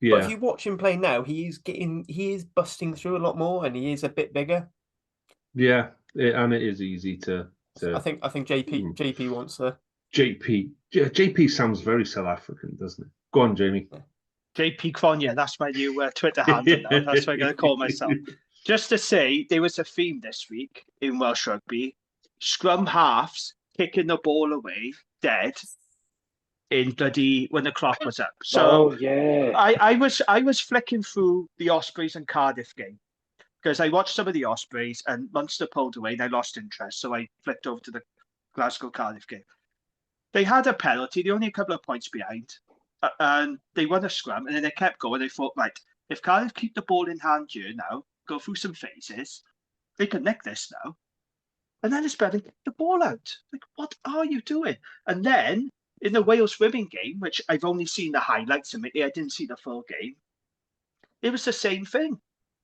Speaker 5: Yeah.
Speaker 7: But if you watch him play now, he is busting through a lot more, and he is a bit bigger.
Speaker 5: Yeah, and it is easy to.
Speaker 7: I think JP wants to.
Speaker 5: JP sounds very South African, doesn't it? Go on, Jamie.
Speaker 8: JP Cronje, that's my new Twitter handle now. That's what I'm going to call myself. Just to say, there was a theme this week in Welsh rugby. Scrum halves kicking the ball away, dead, in bloody when the clock was up. So I was flicking through the Ospreys and Cardiff game because I watched some of the Ospreys and Munster pulled away and I lost interest. So I flicked over to the Glasgow Cardiff game. They had a penalty. They're only a couple of points behind. And they won a scrum and then they kept going. They thought, right, if Cardiff keep the ball in hand here now, go through some phases, they can nick this now. And then it's better to get the ball out. Like, what are you doing? And then in the Wales women game, which I've only seen the highlights of it, I didn't see the full game. It was the same thing.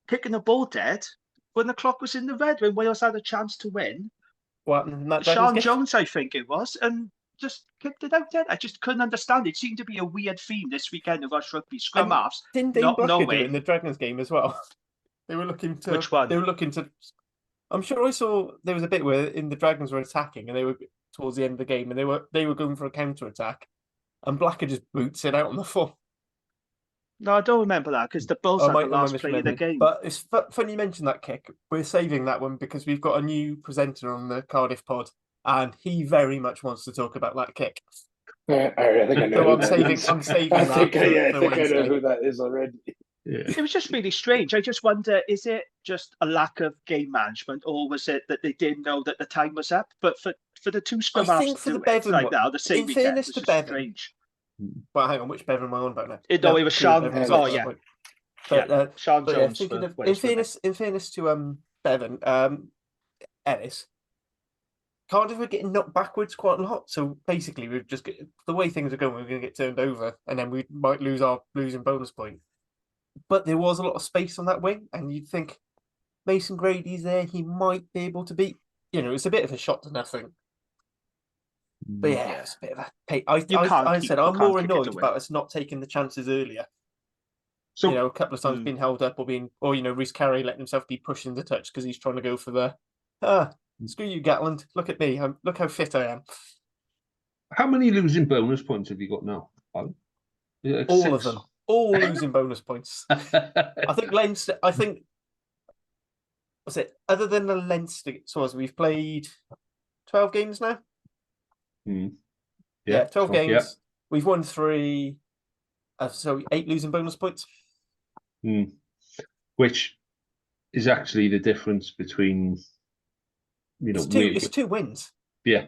Speaker 8: Kicking the ball dead when the clock was in the red, when Wales had a chance to win. Sean Jones, I think it was, and just kicked it out dead. I just couldn't understand. It seemed to be a weird theme this weekend of Welsh rugby. Scrum halves.
Speaker 7: Didn't Dean Blacker do it in the Dragons game as well? They were looking to.
Speaker 8: Which one?
Speaker 7: They were looking to. I'm sure I saw there was a bit where the Dragons were attacking, and they were towards the end of the game, and they were going for a counter attack, and Blacker just boots it out on the floor.
Speaker 8: No, I don't remember that because the Bulls had the last play of the game.
Speaker 7: But it's funny you mentioned that kick. We're saving that one because we've got a new presenter on the Cardiff pod, and he very much wants to talk about that kick.
Speaker 6: I think I know.
Speaker 7: So I'm saving.
Speaker 6: I think I know who that is already.
Speaker 8: It was just really strange. I just wonder, is it just a lack of game management, or was it that they didn't know that the time was up? But for the two scrum
Speaker 7: I
Speaker 8: halves
Speaker 7: think
Speaker 8: to
Speaker 7: for the
Speaker 8: do it
Speaker 7: Bevan
Speaker 8: like
Speaker 7: one,
Speaker 8: that on the same
Speaker 7: in
Speaker 8: weekend
Speaker 7: fairness
Speaker 8: was
Speaker 7: to
Speaker 8: just
Speaker 7: Bevan,
Speaker 8: strange.
Speaker 7: well, hang on, which Bevan am I on about now?
Speaker 8: No, it was
Speaker 7: Kieran
Speaker 8: Sean.
Speaker 7: Bevan was
Speaker 8: Oh,
Speaker 7: off
Speaker 8: yeah.
Speaker 7: that point. But,
Speaker 8: Sean
Speaker 7: but
Speaker 8: Jones.
Speaker 7: thinking
Speaker 8: for
Speaker 7: of
Speaker 8: Wales,
Speaker 7: in fairness to Bevan, Ellis, Cardiff were getting knocked backwards quite a lot. So basically, we've just the way things are going, we're going to get turned over, and then we might lose our losing bonus point. But there was a lot of space on that wing, and you'd think Mason Grady's there, he might be able to beat. It's a bit of a shot to nothing. But yeah, it's a bit of a pain. I said I'm more annoyed about us not taking the chances earlier.
Speaker 5: So
Speaker 7: a couple of times being held up or Reece Carey letting himself be pushed into touch because he's trying to go for the screw you, Gatland. Look at me. Look how fit I am.
Speaker 5: how many losing bonus points have you got now, Alan? Like
Speaker 7: All
Speaker 5: 6?
Speaker 7: of them. All losing bonus points. I think Leinster. What's it? Other than the Leinster, so we've played 12 games now.
Speaker 5: Yeah,
Speaker 7: 12 games.
Speaker 5: Yeah.
Speaker 7: We've won 3. So 8 losing bonus points.
Speaker 5: Which is actually the difference between,
Speaker 7: it's 2 wins.
Speaker 5: Yeah.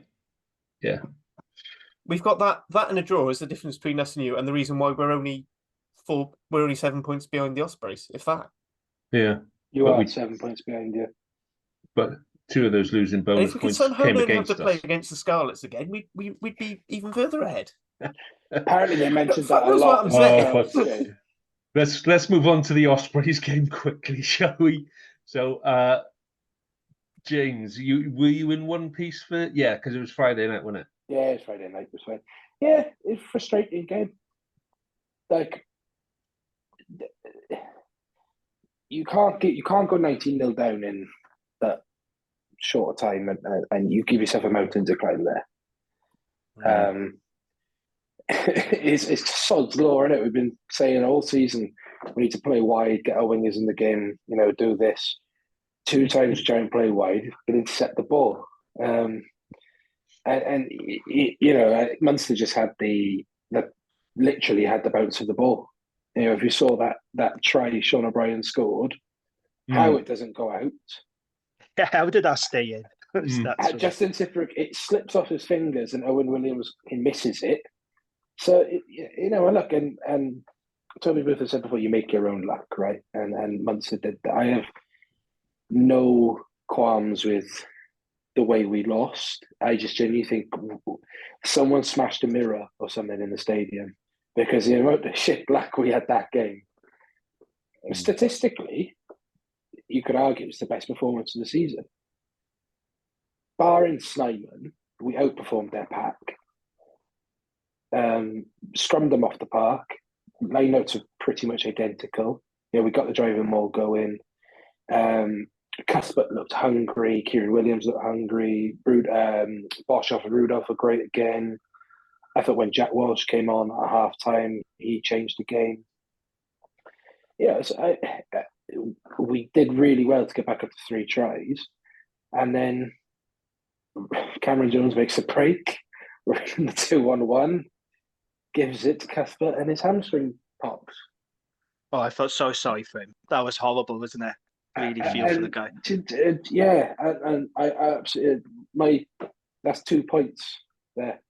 Speaker 7: We've got that and a draw is the difference between us and you, and the reason why we're only 7 points behind the Ospreys, if that.
Speaker 5: Yeah.
Speaker 6: You are 7 points behind you.
Speaker 5: But 2 of those losing bonus points came against us.
Speaker 7: To play against the Scarlets again, we'd be even further ahead.
Speaker 6: Apparently, they mentioned that a lot.
Speaker 5: Let's move on to the Ospreys game quickly, shall we? So, James, were you in one piece for? Yeah, because it was Friday night, wasn't it?
Speaker 6: Yeah, it's Friday night. It was fine. Yeah, it's a frustrating game. Like, you can't go 19-0 down in that short time, and you give yourself a mountain to climb there. It's sod's law, isn't it? We've been saying all season we need to play wide, get our wingers in the game, do this. 2 times try and play wide, but intercept the ball. Munster just had literally had the bounce of the ball. If you saw that try Sean O'Brien scored, how it doesn't go out.
Speaker 8: Yeah, how did that stay in?
Speaker 6: Justin Tipuric, it slips off his fingers, and Owen Williams he misses it. So look, and Tony Booth has said before, you make your own luck, right? And Munster did that. I have no qualms with the way we lost. I just genuinely think someone smashed a mirror or something in the stadium, because the amount of shit luck we had that game. Statistically, you could argue it's the best performance of the season. Barring Snyman, we outperformed their pack. Scrummed them off the park. Lineouts are pretty much identical. We got the driving maul going. Cuthbert looked hungry. Kieran Williams looked hungry. Boshoff and Rudolph were great again. I thought when Jack Walsh came on at half time, he changed the game. So we did really well to get back up to 3 tries. And then Cameron Jones makes a break. We're in the 2-1-1. Gives it to Cuthbert, and his hamstring pops.
Speaker 8: Oh, I felt so sorry for him. That was horrible, wasn't it? Really feel for the guy.
Speaker 6: Yeah, and I absolutely that's 2 points there.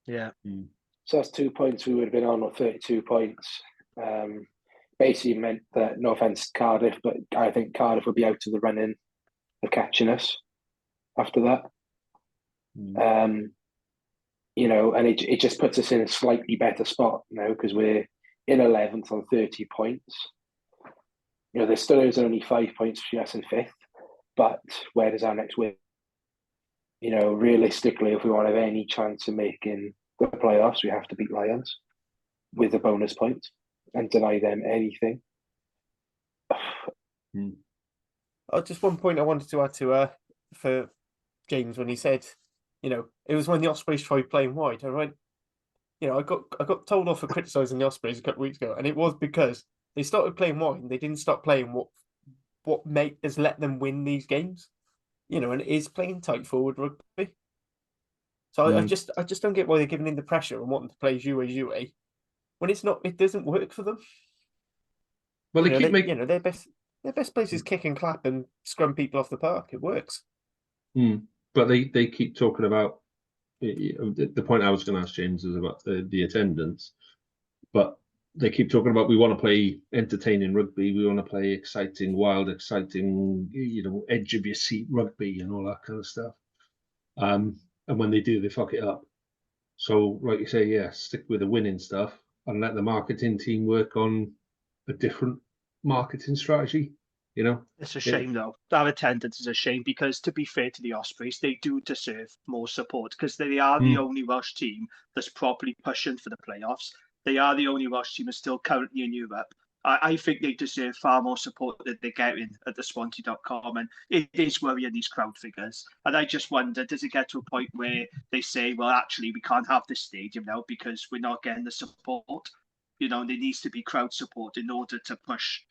Speaker 8: Yeah.
Speaker 6: So that's 2 points. We would have been on with 32 points. Basically meant that, no offence to Cardiff, but I think Cardiff would be out of the running of catching us after that. And it just puts us in a slightly better spot now, because we're in 11th on 30 points. There still is only 5 points for us in 5th, but where does our next win? Realistically, if we want to have any chance of making the playoffs, we have to beat Lions with a bonus point and deny them anything.
Speaker 7: Just one point I wanted to add to for James when he said, it was when the Ospreys tried playing wide. All right, I got told off for criticising the Ospreys a couple of weeks ago, and it was because they started playing wide and they didn't stop playing what has let them win these games. And it is playing tight forward rugby. So I just don't get why they're giving in the pressure and wanting to play jouet when it's not. It doesn't work for them.
Speaker 5: Well, they keep making.
Speaker 7: their best place is kick and clap and scrum people off the park. It works.
Speaker 5: But they keep talking about the point I was going to ask James is about the attendance, but they keep talking about we want to play entertaining rugby, we want to play exciting, wild, exciting, edge of your seat rugby and all that kind of stuff. And when they do, they fuck it up. So, like you say, yeah, stick with the winning stuff and let the marketing team work on a different marketing strategy.
Speaker 8: It's a shame though. That attendance is a shame because, to be fair to the Ospreys, they do deserve more support because they are the only Welsh team that's properly pushing for the playoffs. They are the only Welsh team that's still currently in Europe. I think they deserve far more support than they're getting at the Swansea.com, and it is worrying, these crowd figures. And I just wonder, does it get to a point where they say, well, actually, we can't have this stadium now because we're not getting the support? There needs to be crowd support in order to push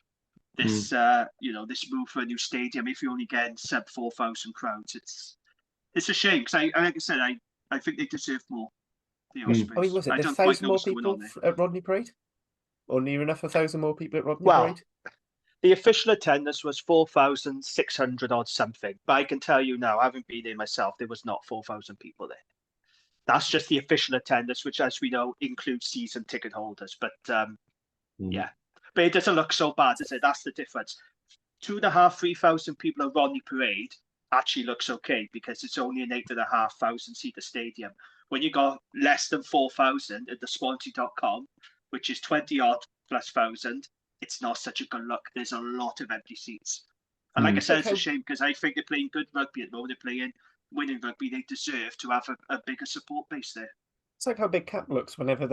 Speaker 8: this, this move for a new stadium. If you're only getting sub 4,000 crowds, it's a shame because, like I said, I think they deserve more. The Ospreys.
Speaker 7: I mean, was it there's 1,000 more people at Rodney Parade, or near enough 1,000 more people at Rodney Parade?
Speaker 8: The official attendance was 4,600 odd something, but I can tell you now, I haven't been there myself, there was not 4,000 people there. That's just the official attendance, which, as we know, includes season ticket holders. But yeah, but it doesn't look so bad, does it? That's the difference. 2,500, 3,000 people at Rodney Parade actually looks okay because it's only an 8,500 seater stadium. When you got less than 4,000 at the Swansea.com, which is 20 odd plus thousand, it's not such a good look. There's a lot of empty seats. And like I said, it's a shame because I think they're playing good rugby at the moment. They're playing winning rugby. They deserve to have a bigger support base there.
Speaker 7: It's like how Big Cap looks when they've had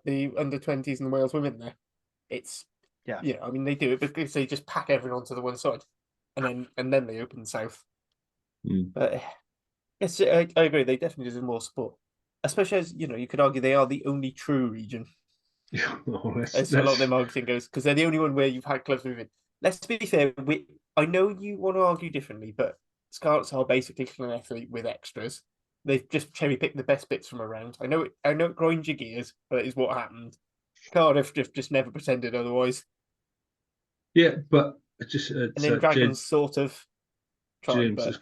Speaker 7: the under-20s and the Wales women there. It's I mean, they do it because they just pack everyone onto the one side, and then they open south. But I agree. They definitely deserve more support, especially as you could argue they are the only true region. As a lot of their marketing goes, because they're the only one where you've had clubs moving. Let's be fair. I know you want to argue differently, but Scarlets are basically Llanelli with extras. They've just cherry picked the best bits from around. I know it grinds your gears, but it is what happened. Cardiff just never pretended otherwise.
Speaker 5: Yeah, but just
Speaker 7: and then Dragons sort of tried, but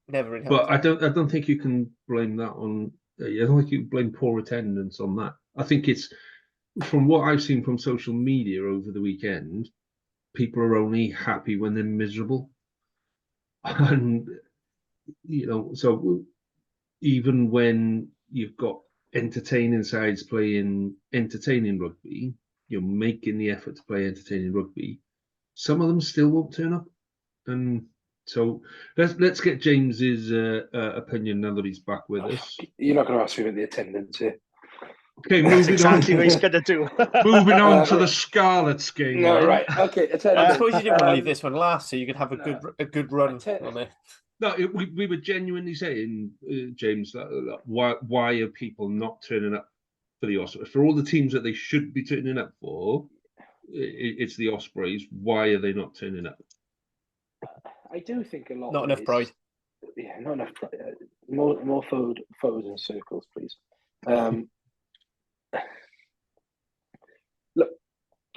Speaker 7: never.
Speaker 5: But I don't think you can blame that on. I don't think you can blame poor attendance on that. I think it's from what I've seen from social media over the weekend. People are only happy when they're miserable, and so even when you've got entertaining sides playing entertaining rugby, you're making the effort to play entertaining rugby. Some of them still won't turn up, and so let's get James's opinion now that he's back with us.
Speaker 6: You're not going to ask me about the attendance here.
Speaker 5: Okay,
Speaker 8: that's exactly what he's going to do.
Speaker 5: Moving on to the Scarlets game.
Speaker 6: No, right. Okay,
Speaker 7: I suppose you didn't want to leave this one last, so you could have a good run on it.
Speaker 5: No, we were genuinely saying, James, that why are people not turning up for the Ospreys? For all the teams that they should be turning up for, it's the Ospreys. Why are they not turning up?
Speaker 6: I do think a lot.
Speaker 7: Not enough pride.
Speaker 6: Yeah, not enough pride. More foes in circles, please. Look,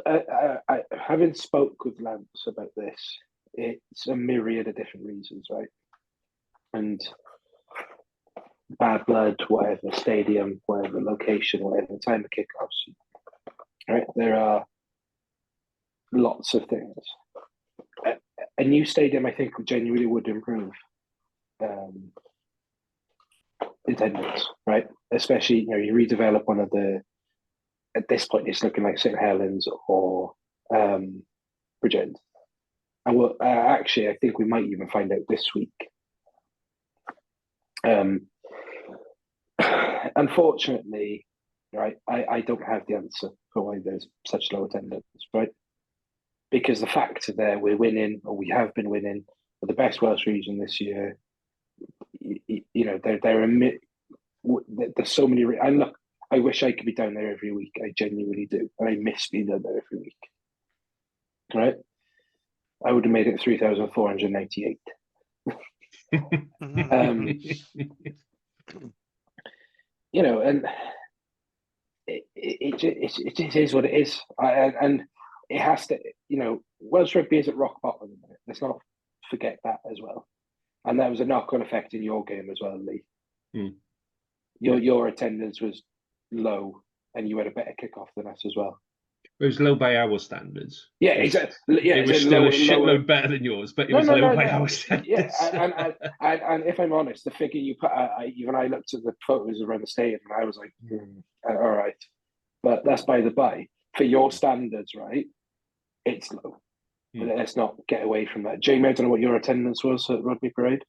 Speaker 6: I having spoke with Lance about this, it's a myriad of different reasons, right? And bad blood, whatever stadium, whatever location, whatever time of kickoffs, right? There are lots of things. A new stadium, I think, genuinely would improve attendance, right? Especially, you redevelop one of the. At this point, it's looking like St Helens or Bridgend. And actually, I think we might even find out this week. Unfortunately, right, I don't have the answer for why there's such low attendance, right? Because the facts are there, we're winning, or we have been winning, for the best Welsh region this year. There's so many. And look, I wish I could be down there every week. I genuinely do, and I miss being down there every week. Right? I would have made it 3,498. And it is what it is. And it has to, Welsh rugby is at rock bottom at the minute. Let's not forget that as well. And that was a knock-on effect in your game as well, Lee. Your attendance was low, and you had a better kickoff than us as well.
Speaker 5: It was low by our standards.
Speaker 6: Yeah, exactly. Yeah,
Speaker 5: it was still a shitload better than yours, but it was low by our standards.
Speaker 6: Yeah, and if I'm honest, the figure you put, even I looked at the photos around the stadium, and I was like, all right. But that's by the by. For your standards, right, it's low. But let's not get away from that. Jamie, I don't know what your attendance was at Rugby Parade.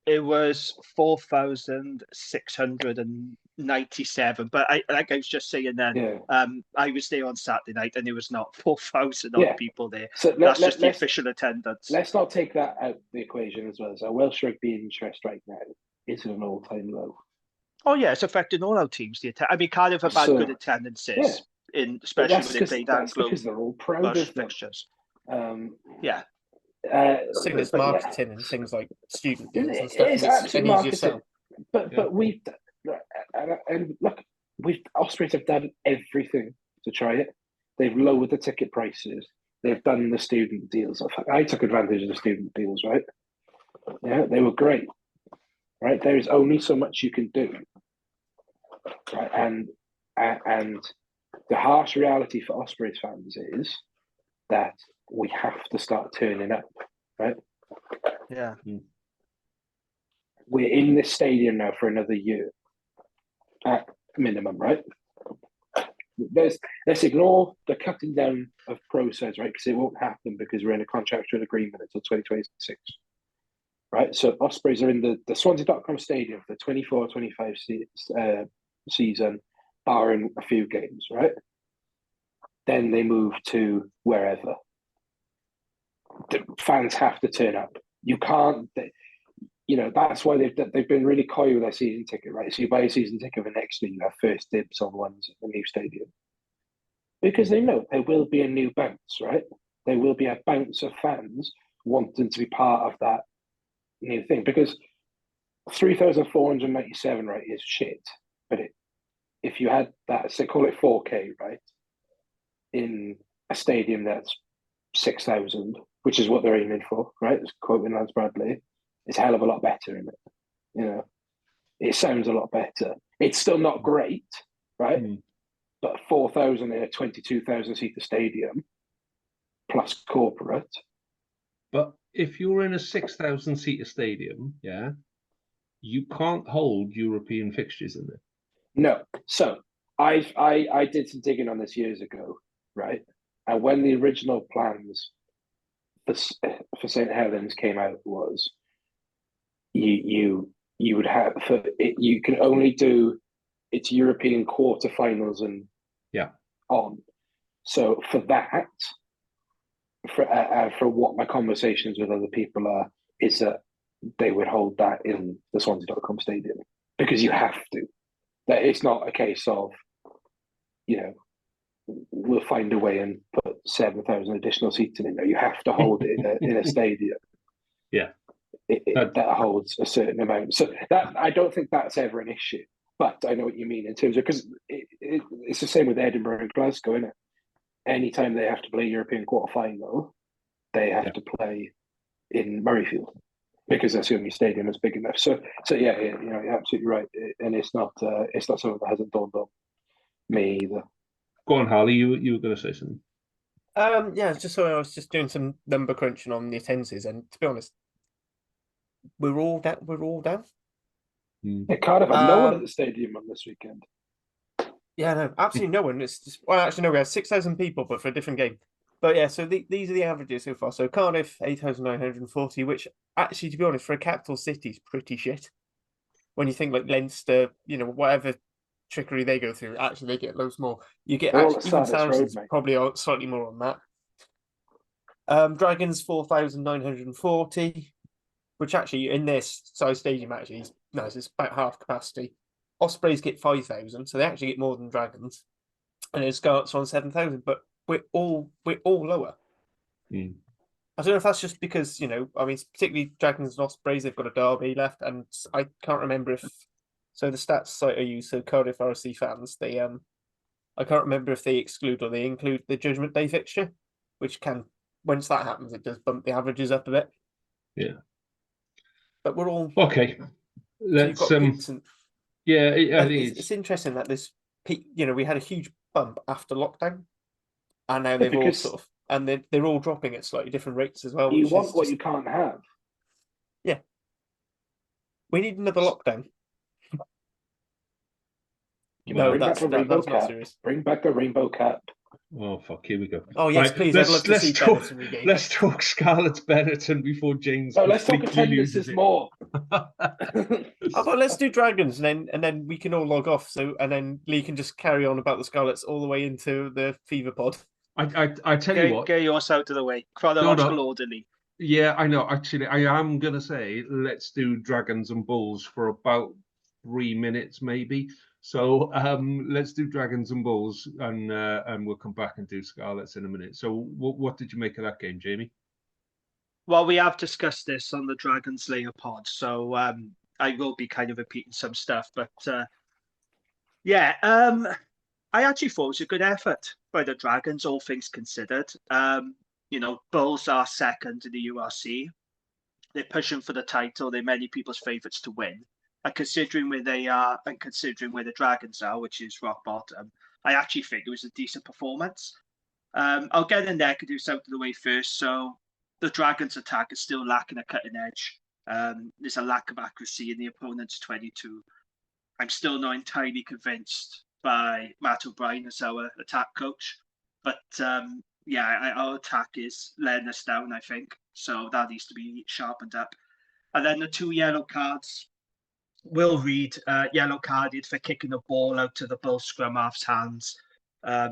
Speaker 8: It was 4,697. But like I was just saying then, I was there on Saturday night and there was not 4,000 odd people there. So that's just the official attendance.
Speaker 6: Let's not take that out of the equation as well. So Welsh rugby interest right now is at an all-time low.
Speaker 8: Oh, yeah, it's affecting all our teams. Cardiff have had good attendances, especially when they played Anglo.
Speaker 6: Because they're all proud of
Speaker 8: fixtures.
Speaker 7: Same as marketing and things like student deals and stuff.
Speaker 6: It's absolutely marketing. But we've and look, Ospreys have done everything to try it. They've lowered the ticket prices. They've done the student deals. I took advantage of the student deals, right? Yeah, they were great. Right, there is only so much you can do. Right, and the harsh reality for Ospreys fans is that we have to start turning up, right?
Speaker 8: Yeah.
Speaker 6: We're in this stadium now for another year at minimum, right? Let's ignore the cutting down of process, right? Because it won't happen because we're in a contractual agreement until 2026. Right, so Ospreys are in the Swansea.com stadium for the 24-25 season, barring a few games, right? Then they move to wherever. The fans have to turn up. You can't, that's why they've been really coy with their season ticket, right? So you buy a season ticket for next year, you have first dibs on ones at the new stadium. Because they know there will be a new bounce, right? There will be a bounce of fans wanting to be part of that new thing, because 3,497, right, is shit. But if you had that, so call it 4K, right, in a stadium that's 6,000, which is what they're aiming for, right? It's quoting Lance Bradley. It's a hell of a lot better, isn't it? It sounds a lot better. It's still not great, right? But 4,000 in a 22,000 seater stadium plus corporate.
Speaker 5: But if you're in a 6,000 seater stadium, you can't hold European fixtures in there.
Speaker 6: No. So I did some digging on this years ago, right? And when the original plans for St. Helens came out was you would have you can only do its European quarterfinals and on. So for that. For what my conversations with other people are, is that they would hold that in the Swansea.com stadium because you have to. That it's not a case of, we'll find a way and put 7,000 additional seats in there. You have to hold it in a stadium.
Speaker 5: Yeah,
Speaker 6: that holds a certain amount. So that I don't think that's ever an issue. But I know what you mean in terms of, because it's the same with Edinburgh and Glasgow, isn't it? Anytime they have to play European quarterfinal, they have to play in Murrayfield because that's the only stadium that's big enough. So yeah, you're absolutely right, and it's not something that hasn't dawned on me either.
Speaker 5: Go on, Harley. You were going to say something.
Speaker 7: Just so I was just doing some number crunching on the attendances, and to be honest, we're all down.
Speaker 6: Cardiff had no one at the stadium on this weekend.
Speaker 7: Yeah, no, absolutely no one. It's just, well, actually, no, we had 6,000 people, but for a different game. But yeah, so these are the averages so far. So Cardiff, 8,940, which actually, to be honest, for a capital city is pretty shit. When you think like Leinster, whatever trickery they go through, actually they get loads more. You get even Saracens probably slightly more on that. Dragons, 4,940, which actually in this size stadium actually is nice. It's about half capacity. Ospreys get 5,000, so they actually get more than Dragons, and it starts on 7,000. But we're all lower. I don't know if that's just because particularly Dragons and Ospreys, they've got a derby left, and I can't remember if the stats site I use, so Cardiff RC fans, they I can't remember if they exclude or they include the Judgment Day fixture. which can, once that happens, it does bump the averages up a bit.
Speaker 5: Yeah.
Speaker 7: But we're all
Speaker 5: okay. Let's
Speaker 7: so you've got peaks and
Speaker 5: yeah, I think
Speaker 7: it's interesting that this peak. We had a huge bump after lockdown, and now
Speaker 6: Yeah,
Speaker 7: they've all
Speaker 6: because
Speaker 7: sort of, and they're all dropping at slightly different rates as well.
Speaker 6: you
Speaker 7: Which
Speaker 6: want
Speaker 7: is
Speaker 6: what
Speaker 7: just,
Speaker 6: you can't have.
Speaker 7: we need another lockdown.
Speaker 5: Well,
Speaker 6: Bring back the rainbow
Speaker 7: that's not
Speaker 6: cap.
Speaker 7: serious.
Speaker 6: Bring back the rainbow cap.
Speaker 5: oh fuck, here we go.
Speaker 7: Oh yes,
Speaker 5: Right,
Speaker 7: please. I'd love to see
Speaker 5: talk,
Speaker 7: Benetton regained.
Speaker 5: let's talk Scarlett's Benetton before James
Speaker 6: No, let's talk
Speaker 5: completely
Speaker 6: attendances
Speaker 5: loses it.
Speaker 6: more.
Speaker 7: How about let's do Dragons and then we can all log off. So and then Lee can just carry on about the Scarlets all the way into the Fever pod.
Speaker 5: I tell you what.
Speaker 8: Get yours out of the way. Chronological orderly.
Speaker 5: Yeah, I know. Actually, I am gonna say let's do Dragons and Bulls for about 3 minutes, maybe. So let's do Dragons and Bulls, and we'll come back and do Scarlets in a minute. So what did you make of that game, Jamie?
Speaker 8: Well, we have discussed this on the Dragons Layer pod, so I will be kind of repeating some stuff, but yeah, I actually thought it was a good effort by the Dragons, all things considered. Bulls are second in the URC. They're pushing for the title. They're many people's favourites to win. And considering where they are and considering where the Dragons are, which is rock bottom, I actually think it was a decent performance. I'll get the negatives out of the way first. So the Dragons' attack is still lacking a cutting edge. There's a lack of accuracy in the opponent's 22. I'm still not entirely convinced by Matt O'Brien as our attack coach. But our attack is letting us down, I think. So that needs to be sharpened up. And then the 2 yellow cards. Will Reed, yellow carded for kicking the ball out to the Bull scrum half's hands.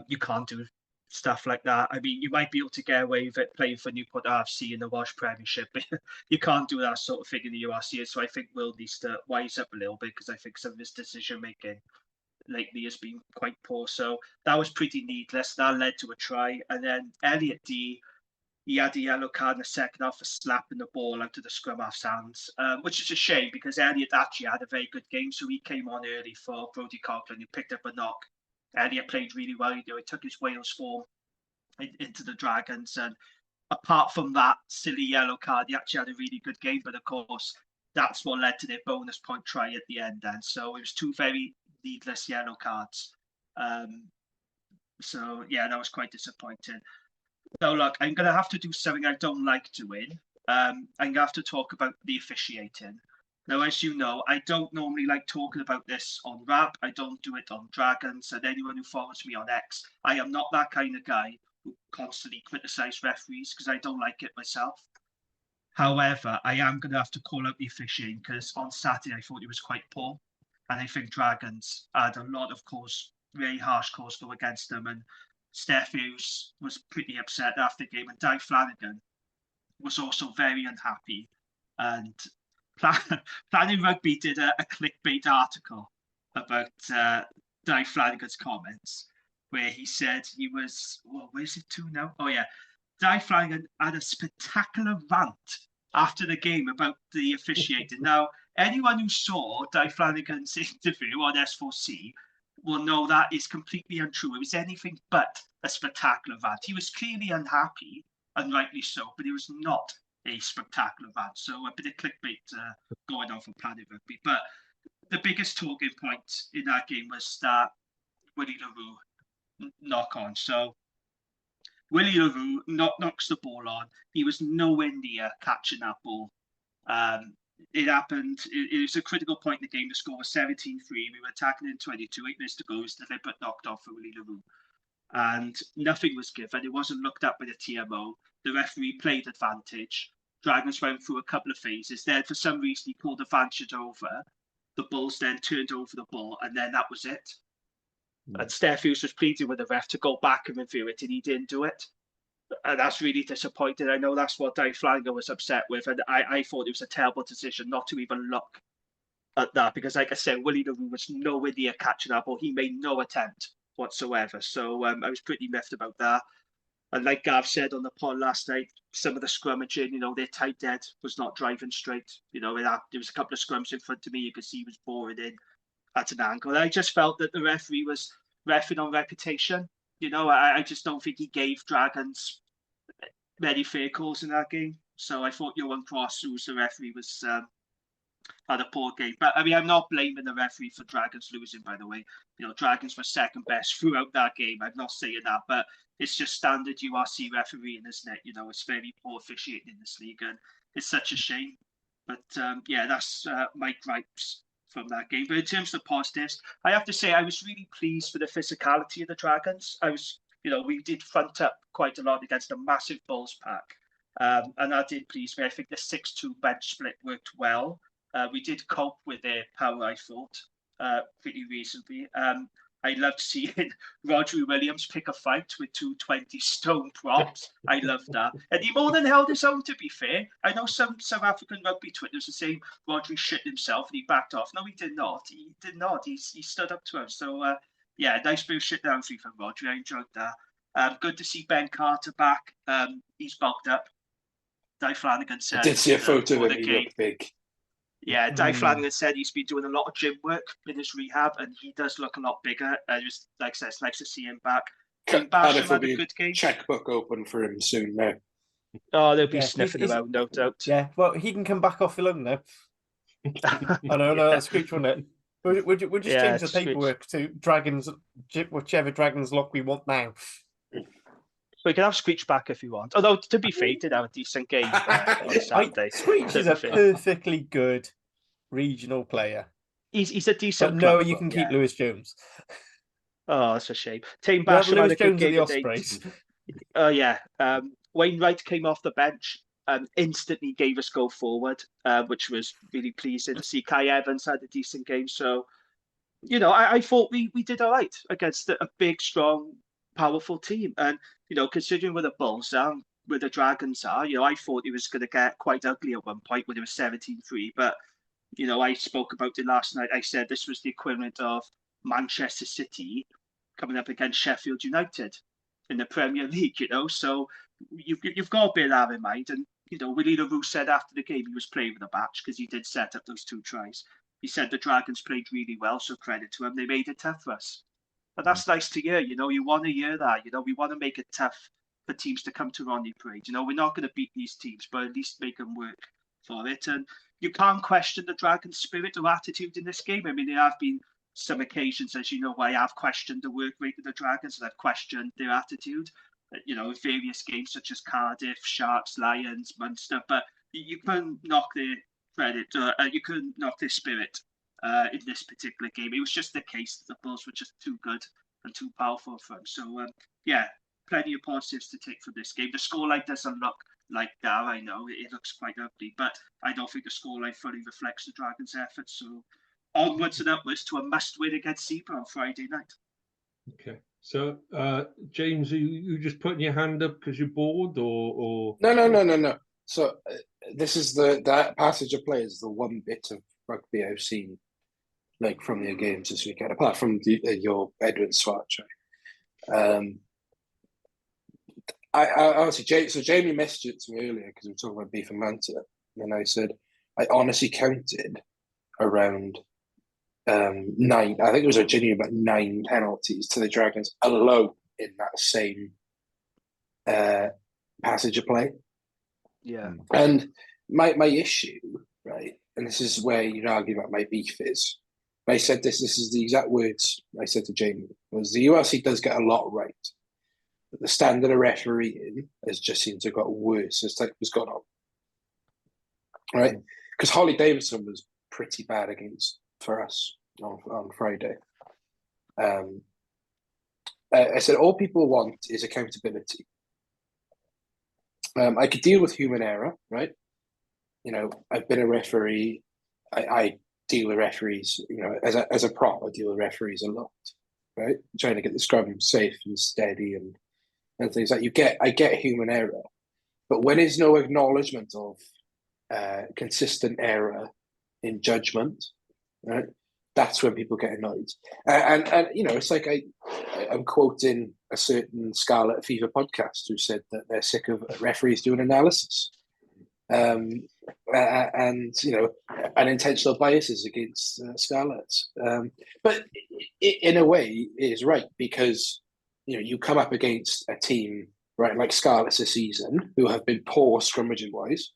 Speaker 8: You can't do stuff like that. I mean, you might be able to get away with it playing for Newport RFC in the Welsh Premiership, but you can't do that sort of thing in the URC. So I think Will needs to wise up a little bit because I think some of his decision making lately has been quite poor. So that was pretty needless. That led to a try. And then Elliot D, he had a yellow card in the second half for slapping the ball out of the scrum half's hands, which is a shame because Elliot actually had a very good game. So he came on early for Brodie Coughlin. He picked up a knock. Elliot played really well. He took his Wales form into the Dragons. And apart from that silly yellow card, he actually had a really good game. But of course, that's what led to their bonus point try at the end. And so it was 2 very needless yellow cards. So yeah, that was quite disappointing. So look, I'm going to have to do something I don't like doing. I'm going to have to talk about the officiating. Now, as you know, I don't normally like talking about this on Rap. I don't do it on Dragons. And anyone who follows me on X, I am not that kind of guy who constantly criticise referees because I don't like it myself. However, I am going to have to call out the officiating because on Saturday I thought it was quite poor. And I think Dragons had a lot of calls, very harsh calls go against them. And Steph Hughes was pretty upset after the game, and Di Flanagan was also very unhappy. And Planning Rugby did a clickbait article about Di Flanagan's comments, where he said he was, well, where's it to now? Oh yeah, Di Flanagan had a spectacular rant after the game about the officiating. Now, anyone who saw Di Flanagan's interview on S4C will know that is completely untrue. It was anything but a spectacular rant. He was clearly unhappy, and rightly so, but it was not a spectacular rant. So a bit of clickbait going on for Planet Rugby. But the biggest talking point in that game was that Willie LaRue knock on. So Willie LaRue knocks the ball on. He was nowhere near catching that ball. It happened. It was a critical point in the game. The score was 17-3. We were attacking in 22. 8 minutes to go. It was deliberate knocked off for Willie LaRue. And nothing was given. It wasn't looked at by the TMO. The referee played advantage. Dragons went through a couple of phases. Then, for some reason, he pulled advantage over. The Bulls then turned over the ball, and then that was it. And Steph Hughes was pleading with the ref to go back and review it, and he didn't do it. And that's really disappointing. I know that's what Di Flanagan was upset with, and I thought it was a terrible decision not to even look at that, because like I said, Willie LaRue was nowhere near catching that ball. He made no attempt whatsoever. So I was pretty miffed about that. And like Gav said on the pod last night, some of the scrummaging, their tight end was not driving straight. There was a couple of scrums in front of me. You could see he was boring in at an angle. And I just felt that the referee was reffing on reputation. I just don't think he gave Dragons many fair calls in that game. So I thought Johan Cross, who's the referee, was had a poor game. But I mean, I'm not blaming the referee for Dragons losing, by the way. Dragons were second best throughout that game. I'm not saying that, but it's just standard URC refereeing, isn't it? It's very poor officiating in this league, and it's such a shame. But that's my gripes from that game. But in terms of positives, I have to say I was really pleased for the physicality of the Dragons. We did front up quite a lot against a massive Bulls pack. And that did please me. I think the 6-2 bench split worked well. We did cope with their power, I thought, pretty reasonably. I loved seeing Rodri Williams pick a fight with 220-stone props. I loved that. And he more than held his own, to be fair. I know some South African rugby Twitters are saying Rodri shit himself and he backed off. No, he did not. He did not. He stood up to him. So, nice bit of shit down from Rodri. I enjoyed that. Good to see Ben Carter back. He's bulked up. Di Flanagan said...
Speaker 6: I did see a photo of him. He looked big.
Speaker 8: Yeah, Di Flanagan said he's been doing a lot of gym work in his rehab, and he does look a lot bigger. Just like I said, it's nice to see him back.
Speaker 6: Cardiff will be a good game. Checkbook open for him soon now.
Speaker 8: Oh, they'll be sniffing around, no doubt.
Speaker 7: Yeah, well, he can come back off the loan now. I know, that's Screech, wasn't it? We'll just change the paperwork to Dragons, whichever Dragons lock we want now.
Speaker 8: We can have Screech back if you want. Although, to be fair, he did have a decent game on Saturday.
Speaker 7: Screech is a perfectly good regional player.
Speaker 8: He's a decent
Speaker 7: but no, you can keep Lewis Jones.
Speaker 8: Oh, that's a shame. Tame Basham had a good game.
Speaker 7: The Ospreys.
Speaker 8: Wainwright came off the bench and instantly gave us go forward, which was really pleasing to see. Kai Evans had a decent game. So, I thought we did all right against a big, strong, powerful team. And, considering where the Bulls are, where the Dragons are, I thought it was going to get quite ugly at one point when it was 17-3. But, I spoke about it last night. I said this was the equivalent of Manchester City coming up against Sheffield United in the Premier League, So you've got to bear that in mind. And, Willie LaRue said after the game he was playing with a batch because he did set up those 2 tries. He said the Dragons played really well, so credit to them. They made it tough for us. But that's nice to hear, you want to hear that. We want to make it tough for teams to come to Rodney Parade. We're not going to beat these teams, but at least make them work for it. And you can't question the Dragons' spirit or attitude in this game. I mean, there have been some occasions, as you know, where I have questioned the work rate of the Dragons and I've questioned their attitude, in various games such as Cardiff, Sharks, Lions, Munster. But you couldn't knock their credit, you couldn't knock their spirit. In this particular game, it was just the case that the Bulls were just too good and too powerful for them. So, plenty of positives to take from this game. The scoreline doesn't look like that, I know. It looks quite ugly, but I don't think the scoreline fully reflects the Dragons' efforts. So, onwards and upwards to a must-win against Zebra on Friday night.
Speaker 5: Okay. So, James, are you just putting your hand up because you're bored, or...
Speaker 6: No. So, this is that passage of play is the one bit of rugby I've seen from your games this weekend, apart from your Edwin Swatch. I honestly, Jamie messaged it to me earlier because we were talking about beef and Manta, and I said I honestly counted around 9. I think it was genuinely about 9 penalties to the Dragons alone in that same passage of play.
Speaker 8: Yeah,
Speaker 6: and my issue, right, and this is where you argue about my beef is. I said this is the exact words I said to Jamie, was the URC does get a lot right. But the standard of refereeing has just seemed to have got worse as time has gone on. Right? Because Holly Davidson was pretty bad for us on Friday. I said all people want is accountability. I could deal with human error, right? I've been a referee. I deal with referees, as a prop, I deal with referees a lot, right? Trying to get the scrum safe and steady and things like I get human error, but when there's no acknowledgement of consistent error in judgment, right? That's when people get annoyed. And it's like I'm quoting a certain Scarlet Fever podcast who said that they're sick of referees doing analysis. And unintentional biases against Scarlets. But in a way, it is right because you come up against a team right, like Scarlets this season, who have been poor scrummaging wise,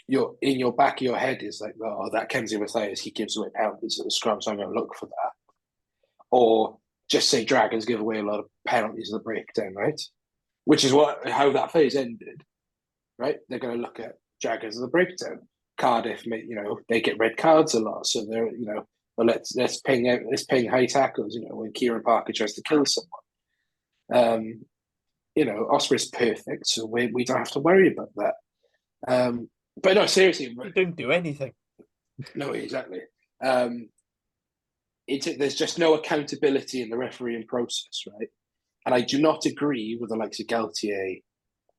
Speaker 6: you're in your back of your head is like, oh, that Kenzie Mathias, he gives away penalties at the scrum, so I'm going to look for that. Or just say Dragons give away a lot of penalties at the breakdown, right? Which is how that phase ended, right? They're going to look at Dragons at the breakdown. Cardiff, they get red cards a lot, so they're, well, let's ping high tackles, when Kieran Parker tries to kill someone. Osprey's perfect, so we don't have to worry about that. But no, seriously,
Speaker 7: you don't do anything.
Speaker 6: No, exactly. There's just no accountability in the refereeing process, right? And I do not agree with the likes of Galtier,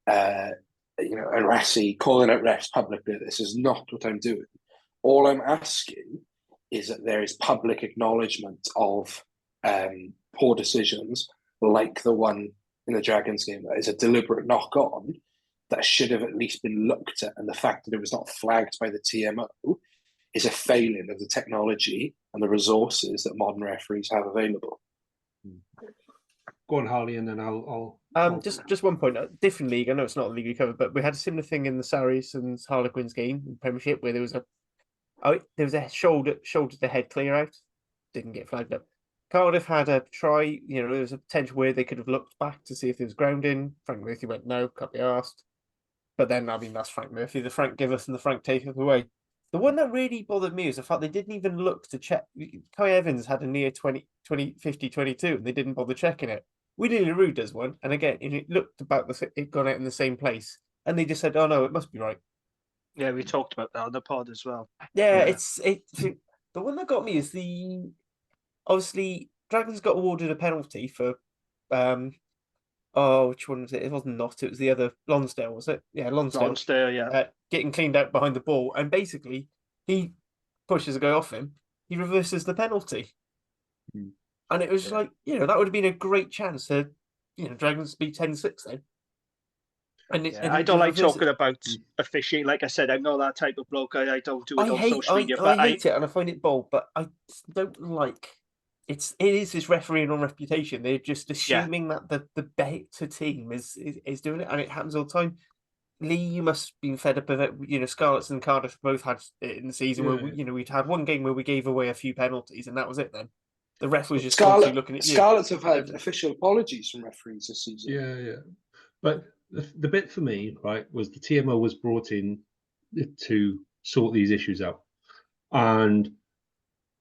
Speaker 6: and Rassi calling out refs publicly. This is not what I'm doing. All I'm asking is that there is public acknowledgement of poor decisions, like the one in the Dragons game that is a deliberate knock on that should have at least been looked at, and the fact that it was not flagged by the TMO is a failing of the technology and the resources that modern referees have available.
Speaker 5: Go on, Harley, and then I'll
Speaker 7: just one point. Different league. I know it's not a league we covered, but we had a similar thing in the Saracens Harlequins game in Premiership where there was a shoulder to head clear out, didn't get flagged up. Cardiff had a try. There was a potential where they could have looked back to see if there was grounding. Frank Murphy went no, can't be asked. But then, that's Frank Murphy. The Frank giveth and the Frank taketh away. The one that really bothered me was the fact they didn't even look to check. Kai Evans had a near 50-22, and they didn't bother checking it. Willie LaRue does one, and again, it looked about it gone out in the same place, and they just said, "Oh no, it must be right."
Speaker 8: Yeah, we talked about that on the pod as well.
Speaker 7: Yeah, it's the one that got me is obviously Dragons got awarded a penalty for which one was it? It wasn't Knott, it was the other Lonsdale, was it? Yeah,
Speaker 8: Lonsdale, yeah.
Speaker 7: Getting cleaned out behind the ball, and basically he pushes a guy off him, he reverses the penalty. And it was like, that would have been a great chance to, Dragons beat 10-6 then. And
Speaker 8: I don't like talking about officiating. Like I said, I'm not that type of bloke. I don't do it on social media.
Speaker 7: I hate it, and I find it bold, but I don't like it is this refereeing on reputation. They're just assuming that the better team is doing it, and it happens all the time. Lee, you must have been fed up of it. Scarlets and Cardiff both had it in the season where we'd had one game where we gave away a few penalties, and that was it then. The ref was just constantly looking at you.
Speaker 6: Scarlets have had official apologies from referees this season.
Speaker 5: Yeah. But the bit for me, right, was the TMO was brought in to sort these issues out. And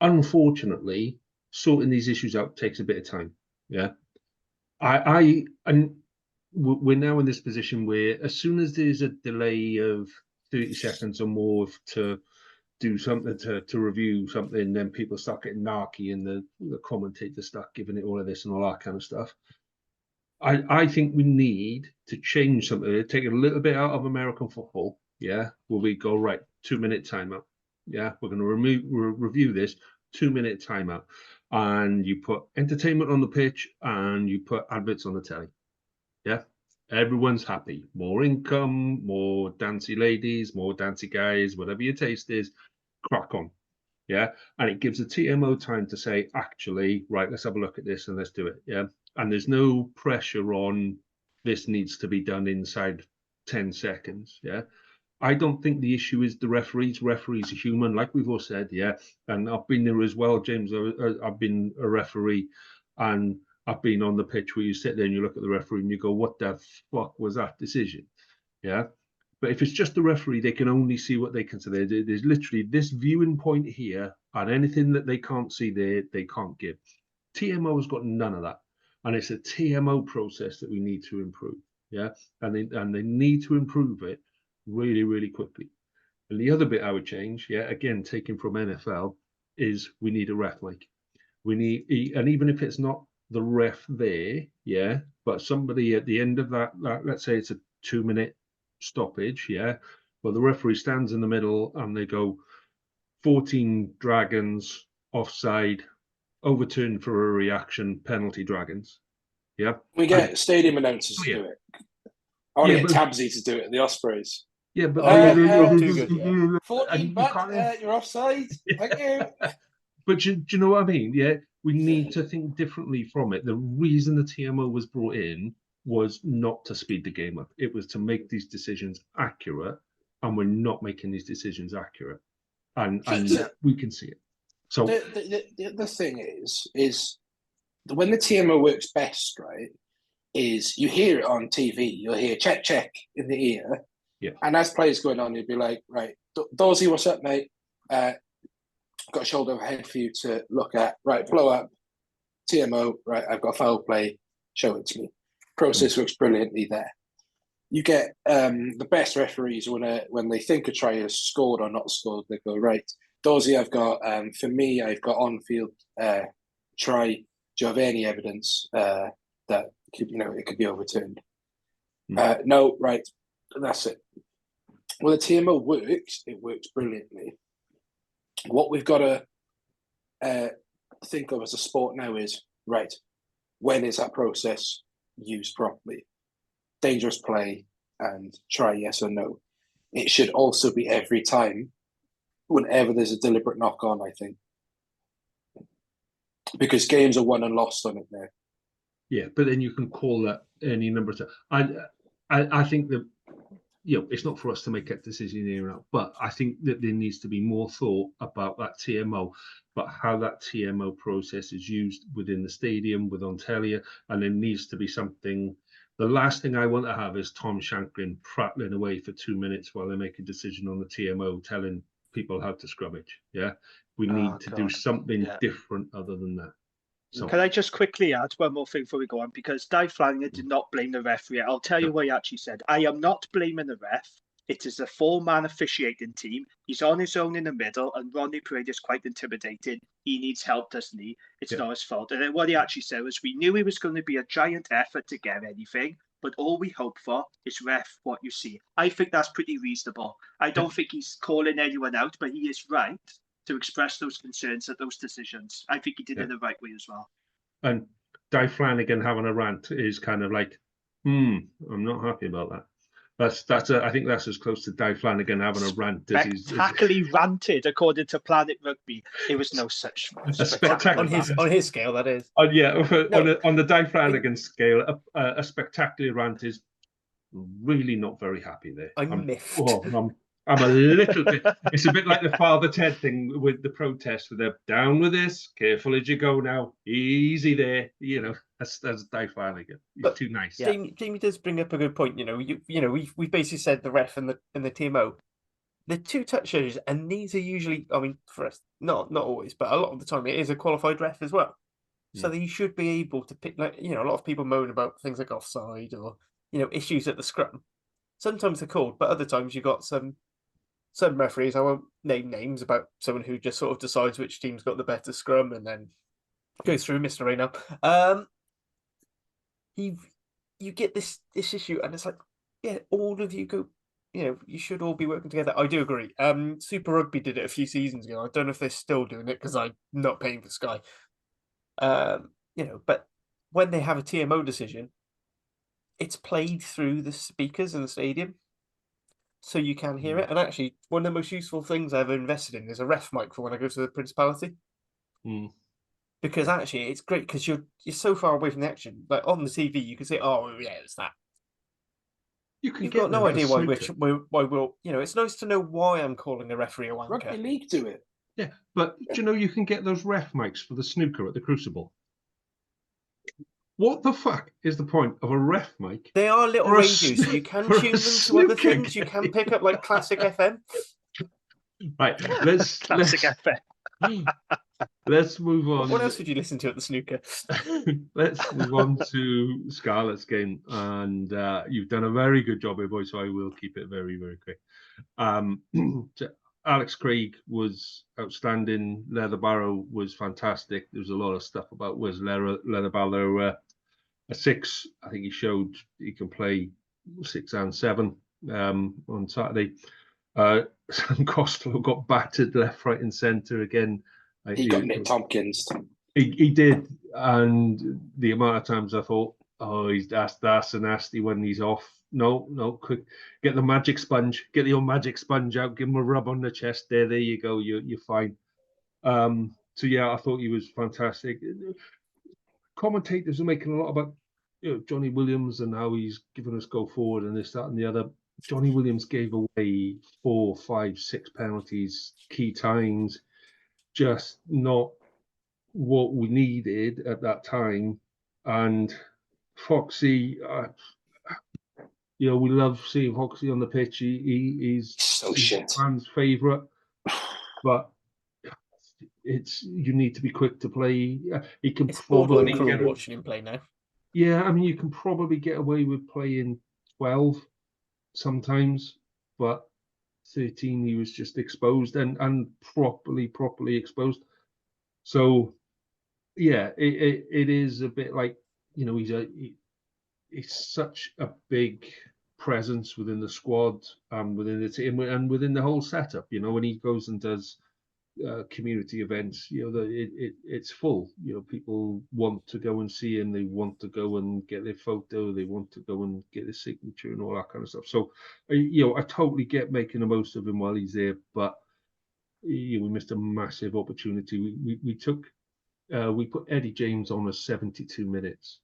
Speaker 5: unfortunately, sorting these issues out takes a bit of time. Yeah. And we're now in this position where as soon as there's a delay of 30 seconds or more to do something, to review something, then people start getting narky and the commentators start giving it all of this and all that kind of stuff. I think we need to change something, take a little bit out of American football, where we go, right, 2-minute timeout. We're going to review this, 2-minute timeout. And you put entertainment on the pitch and you put adverts on the telly. Everyone's happy. More income, more dancy ladies, more dancy guys, whatever your taste is, crack on. And it gives the TMO time to say, actually, right, let's have a look at this and let's do it. And there's no pressure on this needs to be done inside 10 seconds. I don't think the issue is the referees. Referees are human, like we've all said. And I've been there as well, James. I've been a referee, and I've been on the pitch where you sit there and you look at the referee and you go, what the fuck was that decision? But if it's just the referee, they can only see what they can see. There's literally this viewing point here, and anything that they can't see there, they can't give. TMO has got none of that. And it's a TMO process that we need to improve. And they need to improve it really, really quickly. And the other bit I would change, again, taken from NFL, is we need a ref mic. We need, and even if it's not the ref there, but somebody at the end of that, let's say it's a 2-minute stoppage, well, the referee stands in the middle and they go 14 Dragons offside, overturned for a reaction, penalty Dragons.
Speaker 6: We get stadium announcers to do it. I want to get Tabsy to do it at the Ospreys.
Speaker 5: But
Speaker 6: too good, 14 back, you're offside. Thank you.
Speaker 5: But do you know what I mean? We need to think differently from it. The reason the TMO was brought in was not to speed the game up. It was to make these decisions accurate, and we're not making these decisions accurate, and we can see it. So
Speaker 6: the other thing is when the TMO works best, right? Is you hear it on TV, you'll hear check in the ear, and as players going on, you'll be like, right, Dodgy, what's up, mate? Got a shoulder overhead for you to look at. Right, blow up, TMO. Right, I've got foul play. Show it to me. Process works brilliantly there. You get the best referees when they think a try is scored or not scored, they go, right, Dodgy, I've got for me, I've got on-field try. Do you have any evidence that it could be overturned? No, right, that's it. Well, the TMO works. It works brilliantly. What we've got to think of as a sport now is, right, when is that process used properly? Dangerous play and try, yes or no. It should also be every time, whenever there's a deliberate knock on, I think. Because games are won and lost on it now.
Speaker 5: Yeah, but then you can call that any number of times. I think that it's not for us to make that decision here and now, but I think that there needs to be more thought about that TMO, but how that TMO process is used within the stadium, with Ontario, and there needs to be something. The last thing I want to have is Tom Shanklin prattling away for 2 minutes while they make a decision on the TMO, telling people how to scrummage. Yeah, we need to do something different other than that. So,
Speaker 8: can I just quickly add one more thing before we go on? Because Dave Flanagan did not blame the referee. I'll tell you what he actually said. I am not blaming the ref. It is a four-man officiating team. He's on his own in the middle, and Rodney Parade is quite intimidating. He needs help, doesn't he? It's not his fault. And then what he actually said was, we knew it was going to be a giant effort to get anything, but all we hope for is ref what you see. I think that's pretty reasonable. I don't think he's calling anyone out, but he is right to express those concerns at those decisions. I think he did it the right way as well.
Speaker 5: And Dave Flanagan having a rant is kind of like, I'm not happy about that. I think that's as close to Dave Flanagan having a rant as he's
Speaker 8: spectacularly ranted, according to Planet Rugby. It was no such
Speaker 7: spectacular on his scale, that is.
Speaker 5: On the Dave Flanagan scale, a spectacular rant is really not very happy there.
Speaker 7: I'm miffed.
Speaker 5: I'm a little bit. It's a bit like the Father Ted thing with the protest, where they're down with this. Careful as you go now. Easy there. That's Dave Flanagan. He's too nice.
Speaker 7: Jamie does bring up a good point. We've basically said the ref and the TMO. The two touch judges, and these are usually, I mean, for us, not always, but a lot of the time, it is a qualified ref as well. So they should be able to pick. A lot of people moan about things like offside or issues at the scrum. Sometimes they're called, but other times you've got some referees, I won't name names, about someone who just sort of decides which team's got the better scrum and then goes through Mr. Rayner. You get this issue, and it's like, all of you go, you should all be working together. I do agree. Super Rugby did it a few seasons ago. I don't know if they're still doing it because I'm not paying for Sky. But when they have a TMO decision, it's played through the speakers in the stadium, so you can hear it. And actually, one of the most useful things I've ever invested in is a ref mic for when I go to the Principality. Because actually, it's great because you're so far away from the action. Like on the TV, you can say, "Oh, yeah, it's that." You've got no idea why we'll. It's nice to know why I'm calling a referee a wanker.
Speaker 6: Rugby League do it.
Speaker 5: Yeah, but you can get those ref mics for the snooker at the Crucible. What the fuck is the point of a ref mic?
Speaker 7: They are little radios, so you can tune them to other things. You can pick up like Classic FM.
Speaker 5: Right, let's
Speaker 8: FM.
Speaker 5: Let's move on.
Speaker 7: What else would you listen to at the snooker?
Speaker 5: Let's move on to Scarlett's game, and you've done a very good job here, boys. So I will keep it very, very quick. Alex Craig was outstanding. Leatherbarrow was fantastic. There was a lot of stuff about was Leatherbarrow a 6. I think he showed he can play 6 and 7 on Saturday. Sam Costello got battered left, right, and centre again.
Speaker 6: He got Nick Tompkins.
Speaker 5: He did, and the amount of times I thought, that's a nasty one. He's off. No, quick, get the magic sponge. Get your magic sponge out. Give him a rub on the chest. There you go. You're fine. So yeah, I thought he was fantastic. Commentators are making a lot about Johnny Williams and how he's given us go forward and this, that, and the other. Johnny Williams gave away 4, 5, 6 penalties, key times, just not what we needed at that time. And Foxy, we love seeing Foxy on the pitch. He's
Speaker 6: so shit.
Speaker 5: fans' favourite, but you need to be quick to play. He can
Speaker 7: It's
Speaker 5: probably
Speaker 7: borderline
Speaker 5: get
Speaker 7: cruel watching him play now.
Speaker 5: Yeah, I mean, you can probably get away with playing 12 sometimes, but 13 he was just exposed and properly exposed. So yeah, it is a bit like, he's such a big presence within the squad and within the team and within the whole setup. When he goes and does community events, it's full. People want to go and see him. They want to go and get their photo. They want to go and get his signature and all that kind of stuff. So, I totally get making the most of him while he's there, but we missed a massive opportunity. We put Eddie James on at 72 minutes.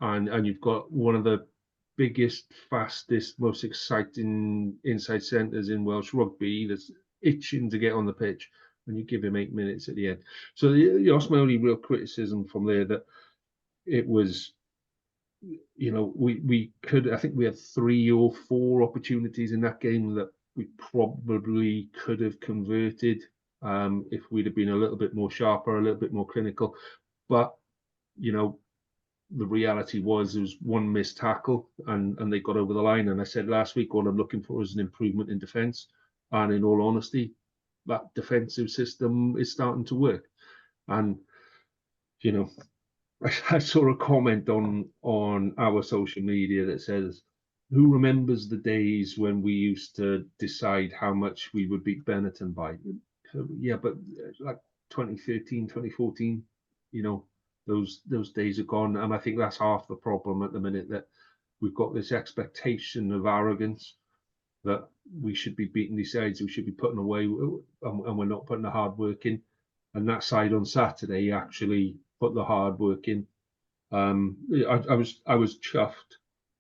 Speaker 5: And you've got one of the biggest, fastest, most exciting inside centres in Welsh rugby that's itching to get on the pitch, and you give him 8 minutes at the end. So that's my only real criticism from there, that it was, we could, I think we had 3 or 4 opportunities in that game that we probably could have converted if we'd have been a little bit more sharper, a little bit more clinical. But, the reality was there was one missed tackle and they got over the line. And I said last week, all I'm looking for is an improvement in defence. And in all honesty, that defensive system is starting to work. And, I saw a comment on our social media that says, who remembers the days when we used to decide how much we would beat Benetton by? Yeah, but like 2013, 2014, those days are gone. And I think that's half the problem at the minute, that we've got this expectation of arrogance that we should be beating these sides, we should be putting away, and we're not putting the hard work in. And that side on Saturday actually put the hard work in. I was chuffed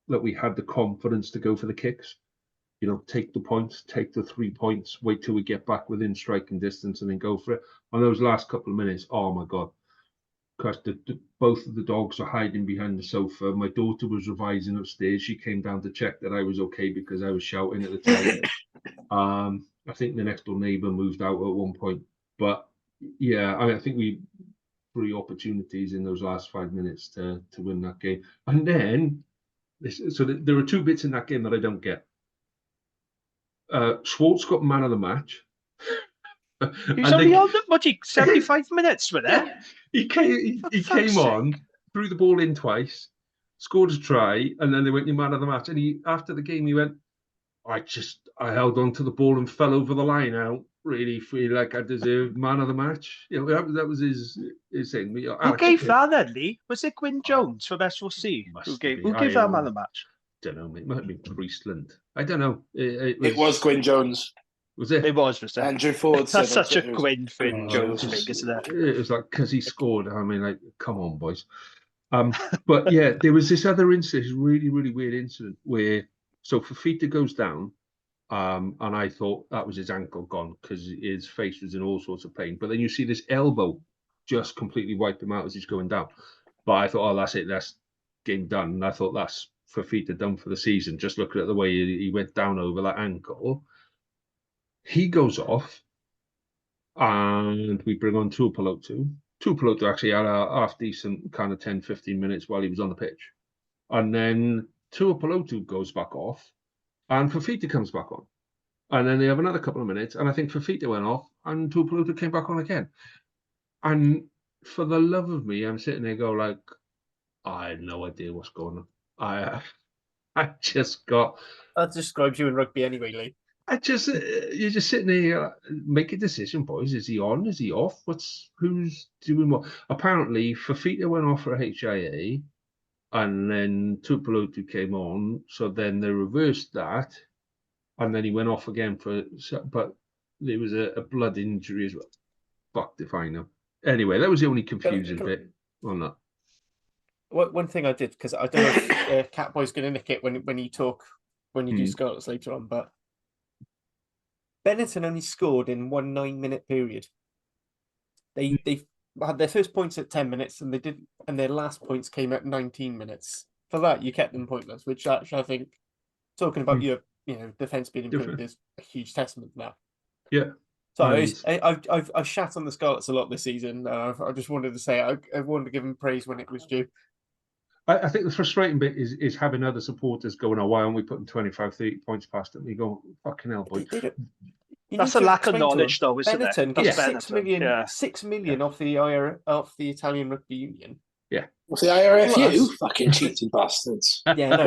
Speaker 5: that we had the confidence to go for the kicks. Take the points, take the 3 points, wait till we get back within striking distance, and then go for it. On those last couple of minutes, oh my God. Because both of the dogs are hiding behind the sofa. My daughter was revising upstairs. She came down to check that I was okay because I was shouting at the time. I think the next door neighbour moved out at one point. But yeah, I think we 3 opportunities in those last 5 minutes to win that game. And then, there are 2 bits in that game that I don't get. Schwartz got man of the match.
Speaker 8: He's only on 75 minutes with it.
Speaker 5: He came on, threw the ball in twice, scored a try, and then they went, "You're man of the match." And after the game, he went, I held on to the ball and fell over the line. I don't really feel like I deserve man of the match. That was his thing.
Speaker 8: Who gave that then, Lee? Was it Gwyn Jones from SLC? Who gave that man of the match?
Speaker 5: I don't know, mate. It might have been Priestland. I don't know.
Speaker 6: It was Gwyn Jones.
Speaker 5: Was it?
Speaker 8: It was it?
Speaker 6: Andrew Ford said
Speaker 8: that's such a Gwyn Jones
Speaker 5: thing,
Speaker 8: isn't it?
Speaker 5: It was like, because he scored. I mean, like, come on, boys. But yeah, there was this other incident, this really, really weird incident where, so Fafita goes down, and I thought that was his ankle gone because his face was in all sorts of pain. But then you see this elbow just completely wipe him out as he's going down. But I thought, oh, that's it, that's game done. And I thought that's Fafita done for the season. Just looking at the way he went down over that ankle. He goes off, and we bring on Tuipulotu. Tuipulotu actually had a half-decent kind of 10, 15 minutes while he was on the pitch. And then Tuipulotu goes back off, and Fafita comes back on. And then they have another couple of minutes, and I think Fafita went off, and Tuipulotu came back on again. And for the love of me, I'm sitting there going like, I had no idea what's going on. I just got...
Speaker 7: That describes you in rugby anyway, Lee.
Speaker 5: You're just sitting there, make a decision, boys. Is he on? Is he off? Who's doing what? Apparently, Fafita went off for a HIA, and then Tuipulotu came on. So then they reversed that, and then he went off again but there was a blood injury as well. Fucked if I know. Anyway, that was the only confusing bit on that.
Speaker 7: one thing I did, because I don't know if Catboy's going to nick it when you do Scarlets later on, but Benetton only scored in 1 9-minute period. They had their first points at 10 minutes, and their last points came at 19 minutes. For that, you kept them pointless, which actually I think, talking about your defense being improved, is a huge testament to that.
Speaker 5: Yeah.
Speaker 7: So I've shat on the Scarlets a lot this season. I just wanted to say I wanted to give them praise when it was due.
Speaker 5: I think the frustrating bit is having other supporters going, "Oh, why aren't we putting 25, 30 points past them?" You go, "Fucking hell, boy."
Speaker 8: That's a lack of knowledge, though, isn't it?
Speaker 7: Benetton
Speaker 8: That's
Speaker 7: gets
Speaker 8: Benetton.
Speaker 7: 6 million off the Italian Rugby Union.
Speaker 5: Yeah.
Speaker 6: What's the IRFU?
Speaker 7: Plus,
Speaker 6: fucking cheating bastards.
Speaker 7: Yeah, no.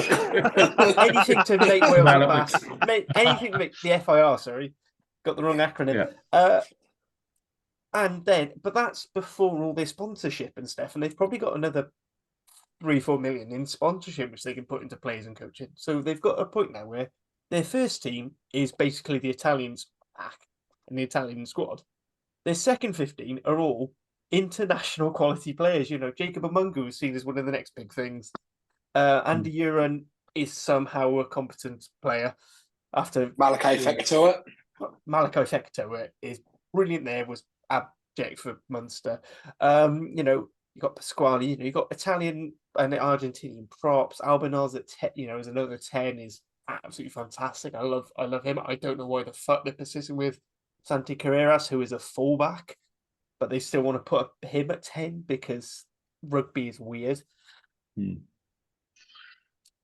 Speaker 7: Anything to make Wales look bad. Anything to make the FIR, sorry. Got the wrong acronym.
Speaker 5: Yeah.
Speaker 7: But that's before all their sponsorship and stuff, and they've probably got another 3-4 million in sponsorship which they can put into players and coaching. So they've got a point now where their first team is basically the Italians back and the Italian squad. Their second 15 are all international quality players. Jacob Amungu is seen as one of the next big things. Andy Uran is somehow a competent player after
Speaker 6: Malachi Fekitoa.
Speaker 7: Malachi Fekitoa is brilliant there, was abject for Munster. You got Pasquale, you got Italian and Argentinian props. Albinaz at 10, is another 10, is absolutely fantastic. I love him. I don't know why the fuck they're persisting with Santi Carreras, who is a fullback, but they still want to put him at 10 because rugby is weird.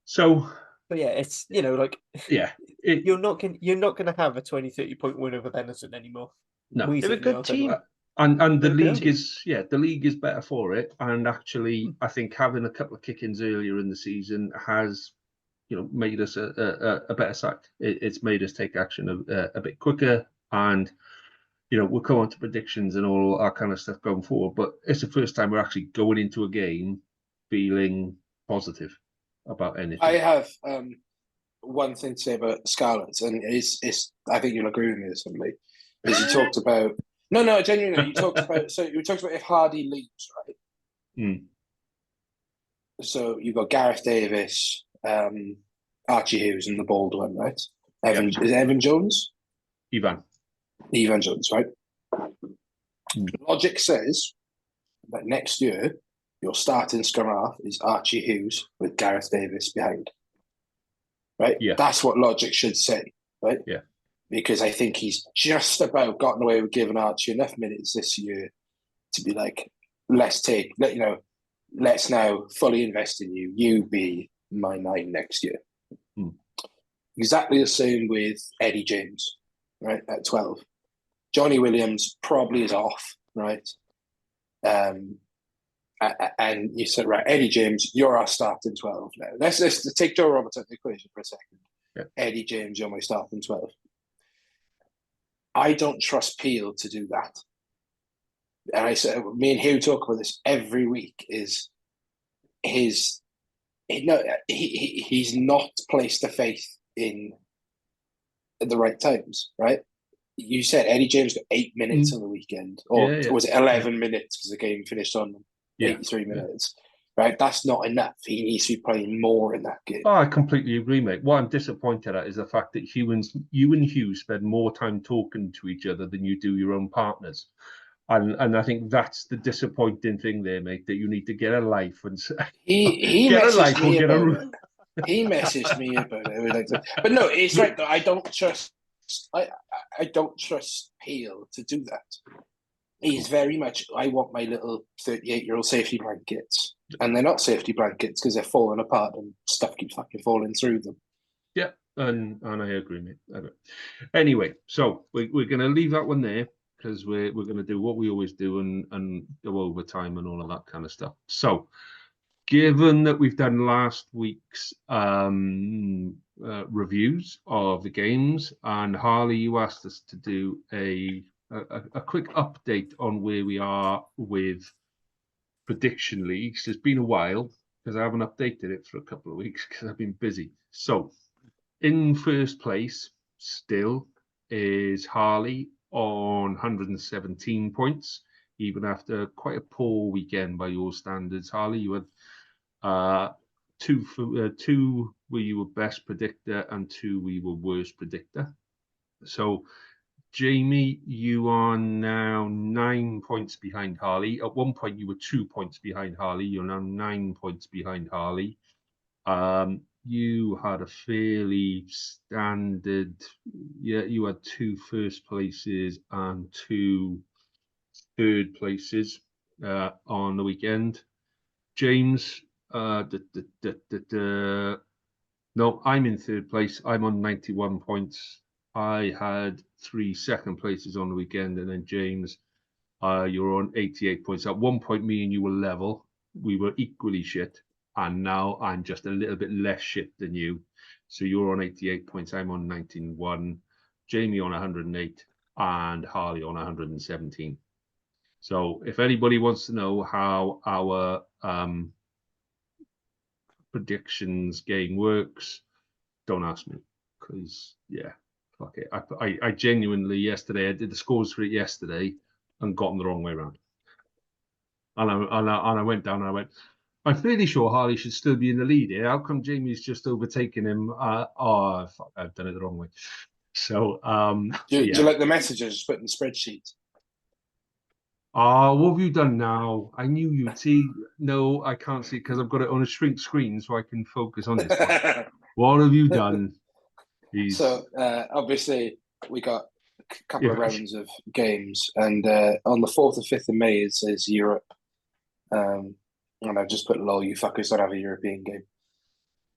Speaker 5: So,
Speaker 7: but yeah, it's you're not gonna have a 20-30 point win over Benetton anymore.
Speaker 5: No,
Speaker 8: they're a good team.
Speaker 5: And the league is better for it. And actually, I think having a couple of kick-ins earlier in the season has, made us a better side. It's made us take action a bit quicker, and we'll come on to predictions and all that kind of stuff going forward. But it's the first time we're actually going into a game feeling positive about anything.
Speaker 6: I have one thing to say about Scarlets, and it's I think you'll agree with me with somebody. Is you talked about genuinely you talked about if Hardy leaves, right? So you've got Gareth Davis, Archie Hughes, and the bald one, right? Is it Evan Jones?
Speaker 5: Evan
Speaker 6: Jones, right? Logic says that next year your starting scrum half is Archie Hughes with Gareth Davis behind. Right?
Speaker 5: Yeah.
Speaker 6: That's what logic should say, right?
Speaker 5: Yeah.
Speaker 6: Because I think he's just about gotten away with giving Archie enough minutes this year to be like, let's now fully invest in you. You be my 9 next year. Exactly the same with Eddie James, right, at 12. Johnny Williams probably is off, right? And you said, right, Eddie James, you're our starting 12 now. Let's take Joe Roberts out of the equation for a second.
Speaker 5: Yeah.
Speaker 6: Eddie James, you're my starting 12. I don't trust Peel to do that. And I said, me and Hugh talk about this every week, is he's not placed the faith in the right times, right? You said Eddie James got 8 minutes on the weekend, or was it 11 minutes because the game finished on 83 minutes? Right, that's not enough. He needs to be playing more in that game.
Speaker 5: Oh, I completely agree, mate. What I'm disappointed at is the fact that you and Hugh spend more time talking to each other than you do your own partners. And I think that's the disappointing thing there, mate, that you need to get a life and
Speaker 6: he
Speaker 5: get a
Speaker 6: messaged
Speaker 5: life
Speaker 6: me
Speaker 5: or get
Speaker 6: about
Speaker 5: a...
Speaker 6: it. He messaged me about it. But no, it's right though. I don't trust Peel to do that. He's very much, I want my little 38-year-old safety blankets. And they're not safety blankets because they're falling apart and stuff keeps fucking falling through them.
Speaker 5: Yeah, and I agree, mate. Anyway, so we're going to leave that one there because we're going to do what we always do and go over time and all of that kind of stuff. So, given that we've done last week's reviews of the games, and Harley, you asked us to do a quick update on where we are with prediction leagues. It's been a while because I haven't updated it for a couple of weeks because I've been busy. So, in first place still is Harley on 117 points, even after quite a poor weekend by your standards. Harley, you had Two were you were best predictor, and 2 were you were worst predictor. So, Jamie, you are now 9 points behind Harley. At one point, you were 2 points behind Harley. You're now 9 points behind Harley. You had a fairly standard. Yeah, you had 2 first places and 2 third places on the weekend. James, no, I'm in third place. I'm on 91 points. I had 3 second places on the weekend, and then James, you're on 88 points. At one point, me and you were level. We were equally shit, and now I'm just a little bit less shit than you. So you're on 88 points. I'm on 91. Jamie on 108, and Harley on 117. So if anybody wants to know how our predictions game works, don't ask me, because yeah, fuck it. I genuinely yesterday, I did the scores for it yesterday and got them the wrong way around. And I went down and I went, I'm fairly sure Harley should still be in the lead here. How come Jamie's just overtaken him? Fuck, I've done it the wrong way. So
Speaker 6: do you like the messages put in the spreadsheet?
Speaker 5: What have you done now? I knew you'd see. No, I can't see because I've got it on a shrink screen so I can focus on this one. What have you done?
Speaker 6: So obviously we got a couple of rounds of games, and on the 4th and 5th of May it says Europe, and I just put lol, you fuckers don't have a European game.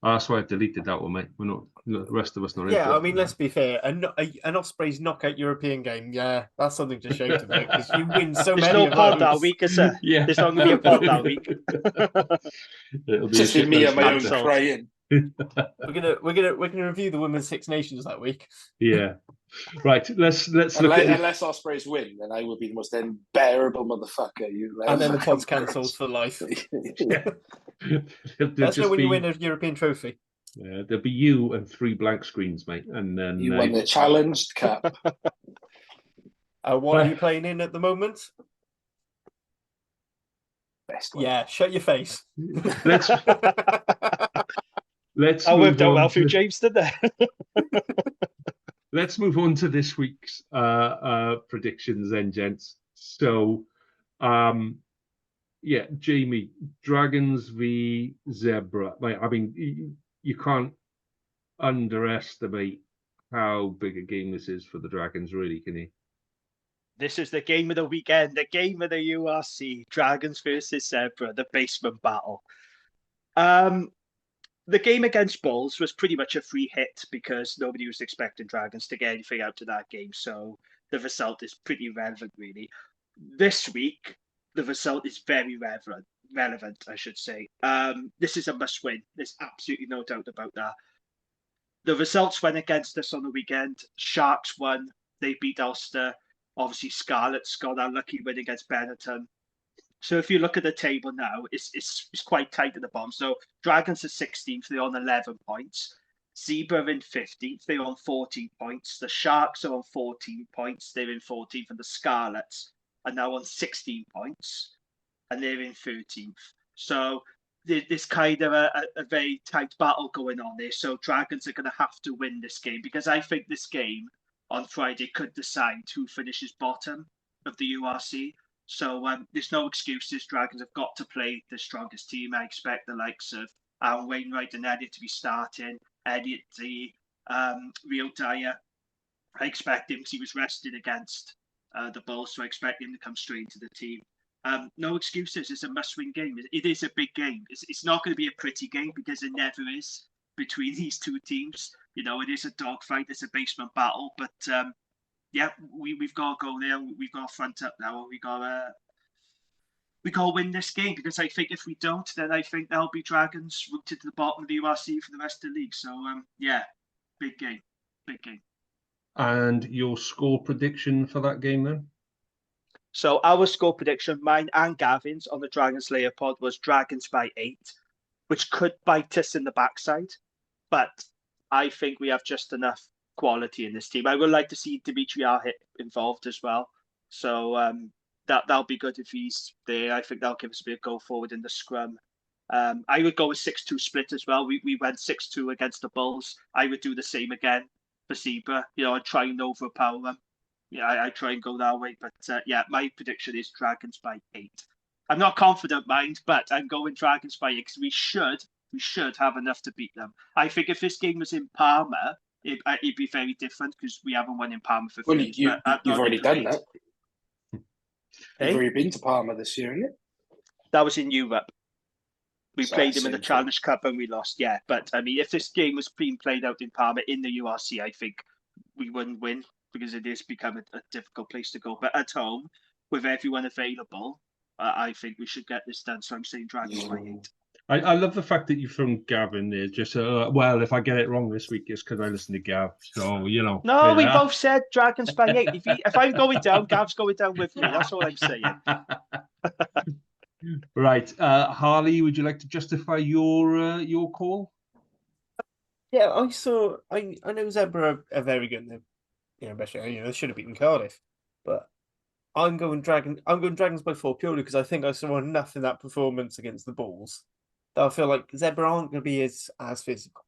Speaker 5: That's why I deleted that one, mate. We're not. The rest of us not.
Speaker 7: Yeah, I mean, let's be fair. An Ospreys knockout European game, yeah, that's something to shout about because you win so
Speaker 9: There's
Speaker 7: many.
Speaker 9: no pod that week, is there?
Speaker 5: Yeah,
Speaker 9: there's not going to be a pod that week.
Speaker 5: It'll be
Speaker 6: just me and my own
Speaker 9: cancelled.
Speaker 6: crying.
Speaker 7: We're gonna review the Women's Six Nations that week.
Speaker 5: Yeah, right. Let's look
Speaker 6: unless Ospreys win, then I will be the most unbearable motherfucker.
Speaker 7: And then the pod's cancelled for life.
Speaker 6: Yeah.
Speaker 7: That's when you win a European trophy.
Speaker 5: Yeah, there'll be you and 3 blank screens, mate, and then
Speaker 6: you won the Challenged Cup.
Speaker 7: What are you playing in at the moment?
Speaker 6: Best one.
Speaker 7: Yeah, shut your face.
Speaker 5: Let's
Speaker 9: I worked out well through James, didn't I?
Speaker 5: Let's move on to this week's predictions then, gents. So, yeah, Jamie, Dragons v Zebra. Like, I mean, you can't underestimate how big a game this is for the Dragons, really, can you?
Speaker 9: This is the game of the weekend, the game of the URC, Dragons versus Zebra, the basement battle. The game against Bulls was pretty much a free hit because nobody was expecting Dragons to get anything out of that game. So the result is pretty relevant, really. This week, the result is very relevant, I should say. This is a must-win. There's absolutely no doubt about that. The results went against us on the weekend. Sharks won. They beat Ulster. Obviously, Scarlets got that lucky win against Benetton. So if you look at the table now, it's quite tight at the bottom. So Dragons are 16th, they're on 11 points. Zebra are in 15th, they're on 14 points. The Sharks are on 14 points, they're in 14th. And the Scarlets are now on 16 points, and they're in 13th. So there's kind of a very tight battle going on there. So Dragons are going to have to win this game, because I think this game on Friday could decide who finishes bottom of the URC. So there's no excuses. Dragons have got to play the strongest team. I expect the likes of Aaron Wainwright and Elliot to be starting. Elliot, the real Dyer. I expect him because he was rested against the Bulls, so I expect him to come straight into the team. No excuses. It's a must-win game. It is a big game. It's not going to be a pretty game because it never is between these two teams. You know, it is a dogfight. It's a basement battle, but yeah, we've got to go there. We've got to front up now. We got to win this game, because I think if we don't, then I think there'll be Dragons rooted to the bottom of the URC for the rest of the league. So yeah, big game.
Speaker 5: And your score prediction for that game then?
Speaker 9: So our score prediction, mine and Gavin's on the Dragons Layer pod, was Dragons by 8, which could bite us in the backside, but I think we have just enough quality in this team. I would like to see Dimitri Ahit involved as well. So that'll be good if he's there. I think that'll give us a bit of go forward in the scrum.
Speaker 8: I would go with 6-2 split as well. We went 6-2 against the Bulls. I would do the same again for Zebra. I'd try and overpower them. Yeah, I try and go that way. But my prediction is Dragons by 8. I'm not confident, mind, but I'm going Dragons by 8 because we should have enough to beat them. I think if this game was in Parma, it'd be very different because we haven't won in Parma for 3 years.
Speaker 6: You've already done that.
Speaker 8: Hey?
Speaker 6: You've already been to Parma this year, isn't it?
Speaker 8: That was in Europe. We played them in the
Speaker 6: same
Speaker 8: Challenge Cup and we lost, yeah. But, I mean, if this game was being played out in Parma in the URC, I think we wouldn't win because it is become a difficult place to go. But at home, with everyone available, I think we should get this done. So I'm saying Dragons by 8.
Speaker 5: I love the fact that you've thrown Gav in there. Just well, if I get it wrong this week, it's because I listen to Gav. So
Speaker 8: No, we both said Dragons by 8. If I'm going down, Gav's going down with me. That's all I'm saying.
Speaker 5: Right, Harley, would you like to justify your call?
Speaker 7: Yeah, I know Zebra are very good. Especially they should have beaten Cardiff, but I'm going Dragons by 4 purely because I think I saw enough in that performance against the Bulls that I feel like Zebra aren't going to be as physical.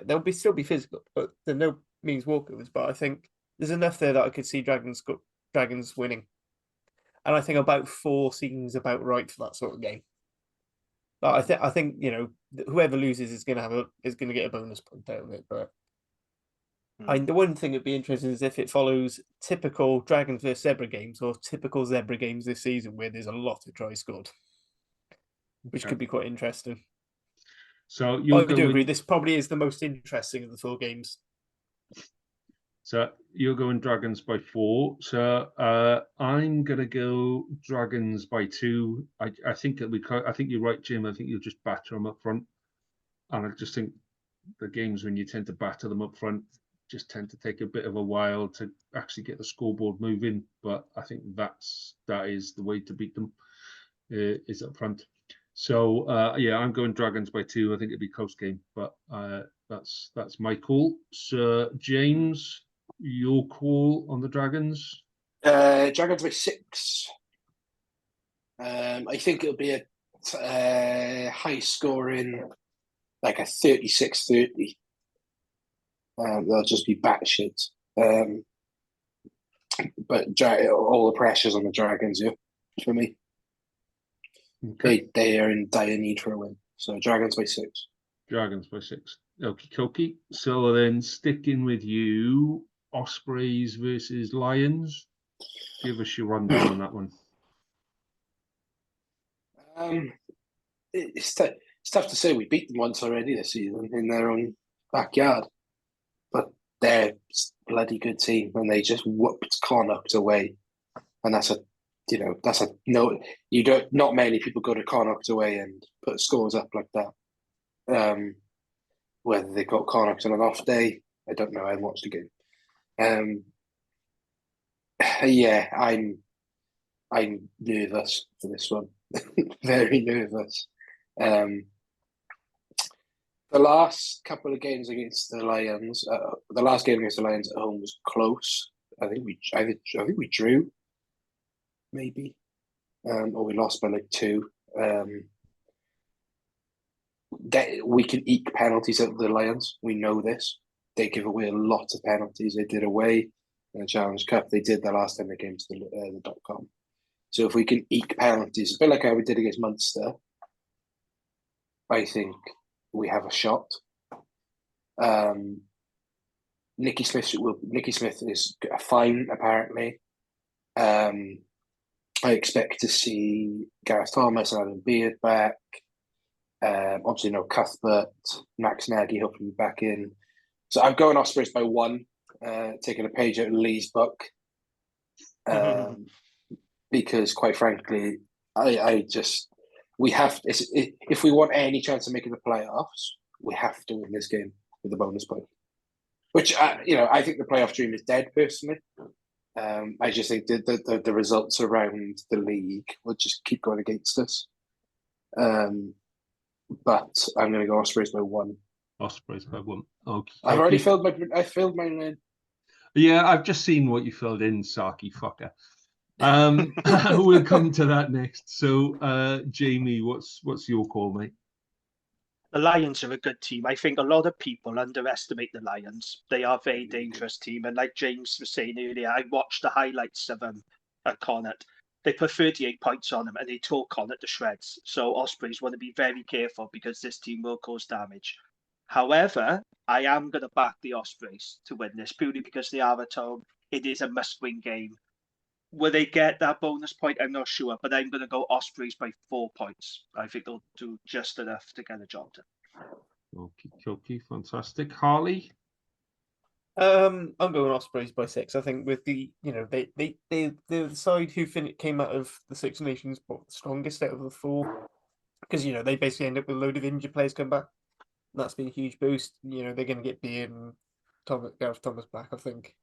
Speaker 7: They'll still be physical, but they're no means walkovers. But I think there's enough there that I could see Dragons winning, and I think about 4 seems about right for that sort of game. But I think whoever loses is going to get a bonus point out of it. But the one thing that'd be interesting is if it follows typical Dragons versus Zebra games or typical Zebra games this season where there's a lot of tries scored, which could be quite interesting.
Speaker 5: So
Speaker 7: I do agree. This probably is the most interesting of the 4 games.
Speaker 5: So you're going Dragons by 4. So I'm gonna go Dragons by 2. I think I think you're right, Jim. I think you'll just batter them up front, and I just think the games when you tend to batter them up front just tend to take a bit of a while to actually get the scoreboard moving. But I think that is the way to beat them is up front. So I'm going Dragons by 2. I think it'd be close game, but that's my call. So James, your call on the Dragons?
Speaker 6: Dragons by 6. I think it'll be a high scoring, like a 36-30. They'll just be batshit. But all the pressure's on the Dragons, for me. Okay. They are in dire need for a win. So Dragons by 6.
Speaker 5: Dragons by 6. Okie dokie. So then sticking with you, Ospreys versus Lions. Give us your rundown on that one.
Speaker 6: It's tough to say. We beat them once already this season in their own backyard. But they're a bloody good team and they just whooped Connacht away. And not many people go to Connacht away and put scores up like that. Whether they got Connacht on an off day, I don't know. I haven't watched the game. I'm nervous for this one. Very nervous. The last couple of games against the Lions, the last game against the Lions at home was close. I think we drew, maybe, or we lost by like 2. That we can eke penalties at the Lions. We know this. They give away a lot of penalties. They did away in the Challenge Cup. They did the last time they came to the .com. So if we can eke penalties, a bit like how we did against Munster, I think we have a shot. Nicky Smith is fine, apparently. I expect to see Gareth Thomas and Alan Beard back. Obviously, no Cuthbert, Max Nagy hopefully back in. So I'm going Ospreys by 1, taking a page out of Lee's book. Because quite frankly, we have, if we want any chance of making the playoffs, we have to win this game with the bonus point. Which, I think the playoff dream is dead, personally. I just think that the results around the league will just keep going against us. But I'm going to go Ospreys by 1.
Speaker 5: Ospreys by 1. Okay.
Speaker 6: I've already filled mine in.
Speaker 5: Yeah, I've just seen what you filled in, Saki fucker. We'll come to that next. So, Jamie, what's your call, mate?
Speaker 8: The Lions are a good team. I think a lot of people underestimate the Lions. They are a very dangerous team. And like James was saying earlier, I watched the highlights of them at Connacht. They put 38 points on them and they tore Connacht to shreds. So Ospreys want to be very careful because this team will cause damage. However, I am going to back the Ospreys to win this purely because they are at home. It is a must-win game. Will they get that bonus point? I'm not sure, but I'm going to go Ospreys by 4 points. I think they'll do just enough to get the job done.
Speaker 5: Okay, fantastic. Harley?
Speaker 7: I'm going Ospreys by 6. I think with the, they're the side who came out of the Six Nations the strongest out of the 4. Because, they basically end up with a load of injured players come back. And that's been a huge boost. They're going to get Gareth Thomas back, I think.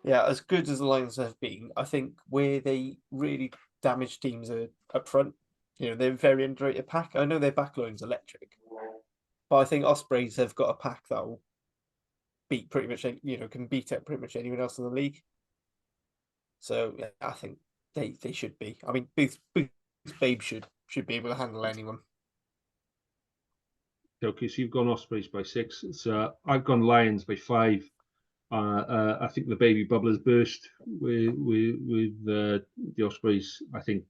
Speaker 7: Yeah, as good as the Lions have been, I think where they really damage teams are up front. They're a very underrated pack. I know their backline's electric, but I think Ospreys have got a pack that will beat pretty much, can beat out pretty much anyone else in the league. So yeah, I think they should be. I mean, Booth Babe should be able to handle anyone.
Speaker 5: Okay, so you've gone Ospreys by 6. So I've gone Lions by 5. I think the baby bubble has burst with the Ospreys. I think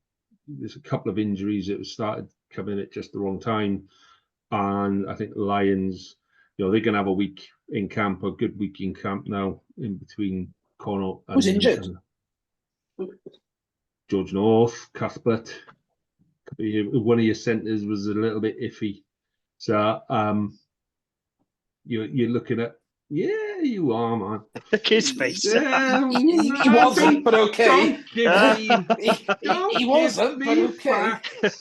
Speaker 5: there's a couple of injuries that have started coming at just the wrong time, and I think the Lions, they're going to have a week in camp, a good week in camp now in between Connacht and
Speaker 6: who's injured?
Speaker 5: George North, Cuthbert. One of your centres was a little bit iffy, so you're looking at. Yeah, you are, man.
Speaker 8: The kid's face.
Speaker 6: He wasn't, but okay. He wasn't, but okay.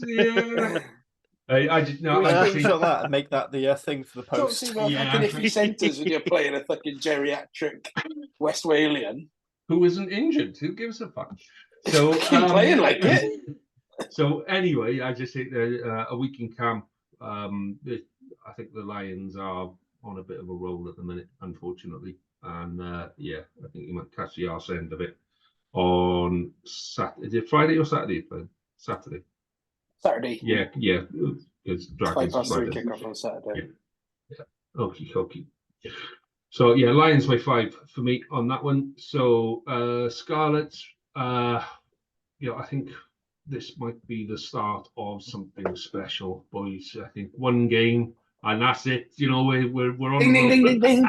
Speaker 5: Yeah. I just know.
Speaker 7: I screenshot that and make that the thing for the post.
Speaker 6: Don't see my fucking iffy centres when you're playing a fucking geriatric West Walian
Speaker 5: who isn't injured. Who gives a fuck? So
Speaker 6: playing like it.
Speaker 5: So anyway, I just think that a week in camp. I think the Lions are on a bit of a roll at the minute, unfortunately, and I think you might catch the arse end of it on Saturday. Is it Friday or Saturday? Saturday.
Speaker 6: Saturday.
Speaker 5: Yeah. It's Dragons.
Speaker 6: 3 kick-off on Saturday.
Speaker 5: Yeah. Okay. So yeah, Lions by 5 for me on that one. So Scarlets. I think this might be the start of something special, boys. I think one game. And that's it. We're on.
Speaker 6: Ding, ding, ding, ding, ding.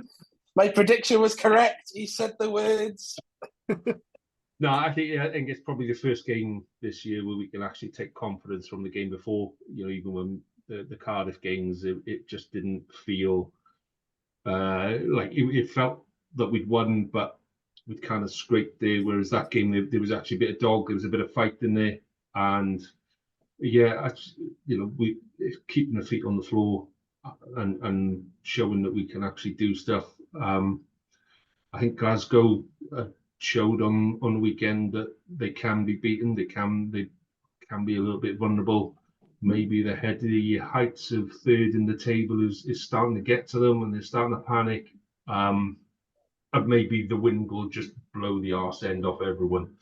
Speaker 6: My prediction was correct. He said the words.
Speaker 5: No, I think it's probably the first game this year where we can actually take confidence from the game before. Even when the Cardiff games, it just didn't feel like it felt that we'd won, but we'd kind of scraped there. Whereas that game, there was actually a bit of dog. There was a bit of fight in there, and yeah, we keeping the feet on the floor. And showing that we can actually do stuff. I think Glasgow showed on the weekend that they can be beaten. They can be a little bit vulnerable. Maybe the head of the heights of third in the table is starting to get to them, and they're starting to panic. And maybe the wind will just blow the arse end off everyone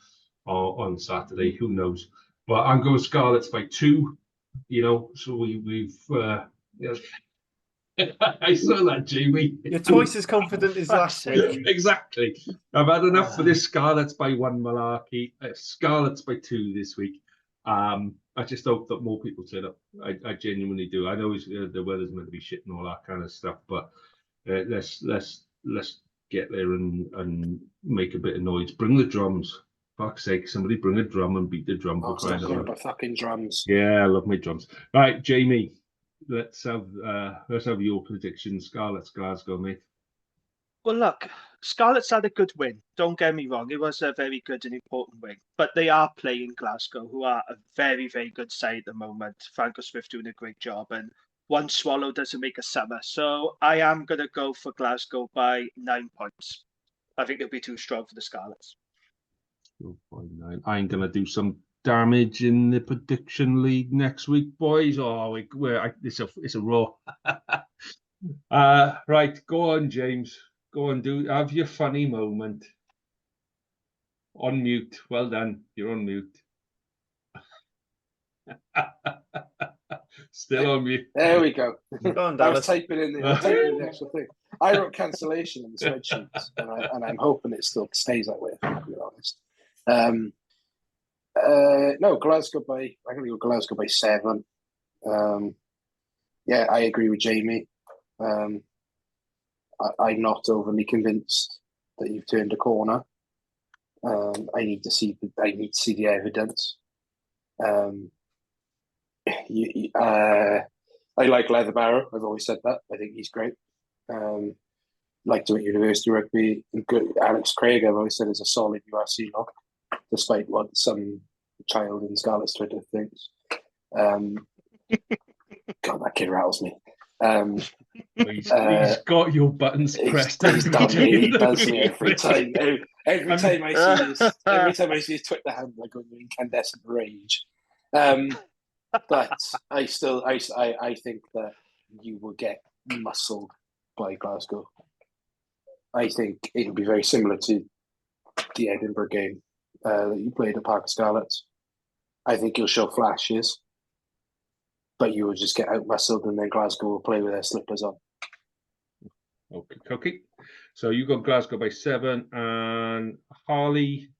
Speaker 5: on Saturday. Who knows? But I'm going Scarlets by 2. So we've. I saw that, Jamie.
Speaker 7: You're twice as confident as last week.
Speaker 5: Exactly. I've had enough for this Scarlets by 1 malarkey. Scarlets by 2 this week. I just hope that more people turn up. I genuinely do. I know the weather's meant to be shit and all that kind of stuff, but let's get there and make a bit of noise. Bring the drums. Fuck's sake, somebody bring a drum and beat the drum.
Speaker 6: Fucking drums.
Speaker 5: Yeah, I love my drums. Right, Jamie. Let's have your prediction. Scarlets, Glasgow, mate.
Speaker 8: Well, look, Scarlets had a good win. Don't get me wrong; it was a very good and important win. But they are playing Glasgow, who are a very, very good side at the moment. Franco Smith doing a great job, and one swallow doesn't make a summer. So I am going to go for Glasgow by 9 points. I think they'll be too strong for the Scarlets.
Speaker 5: 9. I'm going to do some damage in the prediction league next week, boys. Oh, it's a raw. Right, go on, James. Go on, have your funny moment. On mute. Well done. You're on mute. Still on mute.
Speaker 6: There we go.
Speaker 7: Go on,
Speaker 6: I was
Speaker 7: Dallas.
Speaker 6: typing in the actual thing. I wrote cancellation in the spreadsheet, and I'm hoping it still stays that way. To be honest. No, Glasgow by. I'm going to go Glasgow by 7. Yeah, I agree with Jamie. I'm not overly convinced that you've turned a corner. I need to see the evidence. I like Leatherbarrow. I've always said that. I think he's great. Liked him at University Rugby. Good. Alex Craig, I've always said, is a solid URC lock, despite what some child in Scarlet's Twitter thinks. God, that kid rattles me.
Speaker 5: He's got your buttons pressed.
Speaker 6: He does me every time. Every time I see his Twitter handle, I go into incandescent rage. But I think that you will get muscled by Glasgow. I think it'll be very similar to the Edinburgh game that you played at Park of Scarlets. I think you'll show flashes, but you will just get out muscled, and then Glasgow will play with their slippers on.
Speaker 5: Okay. So you got Glasgow by 7, and Harley.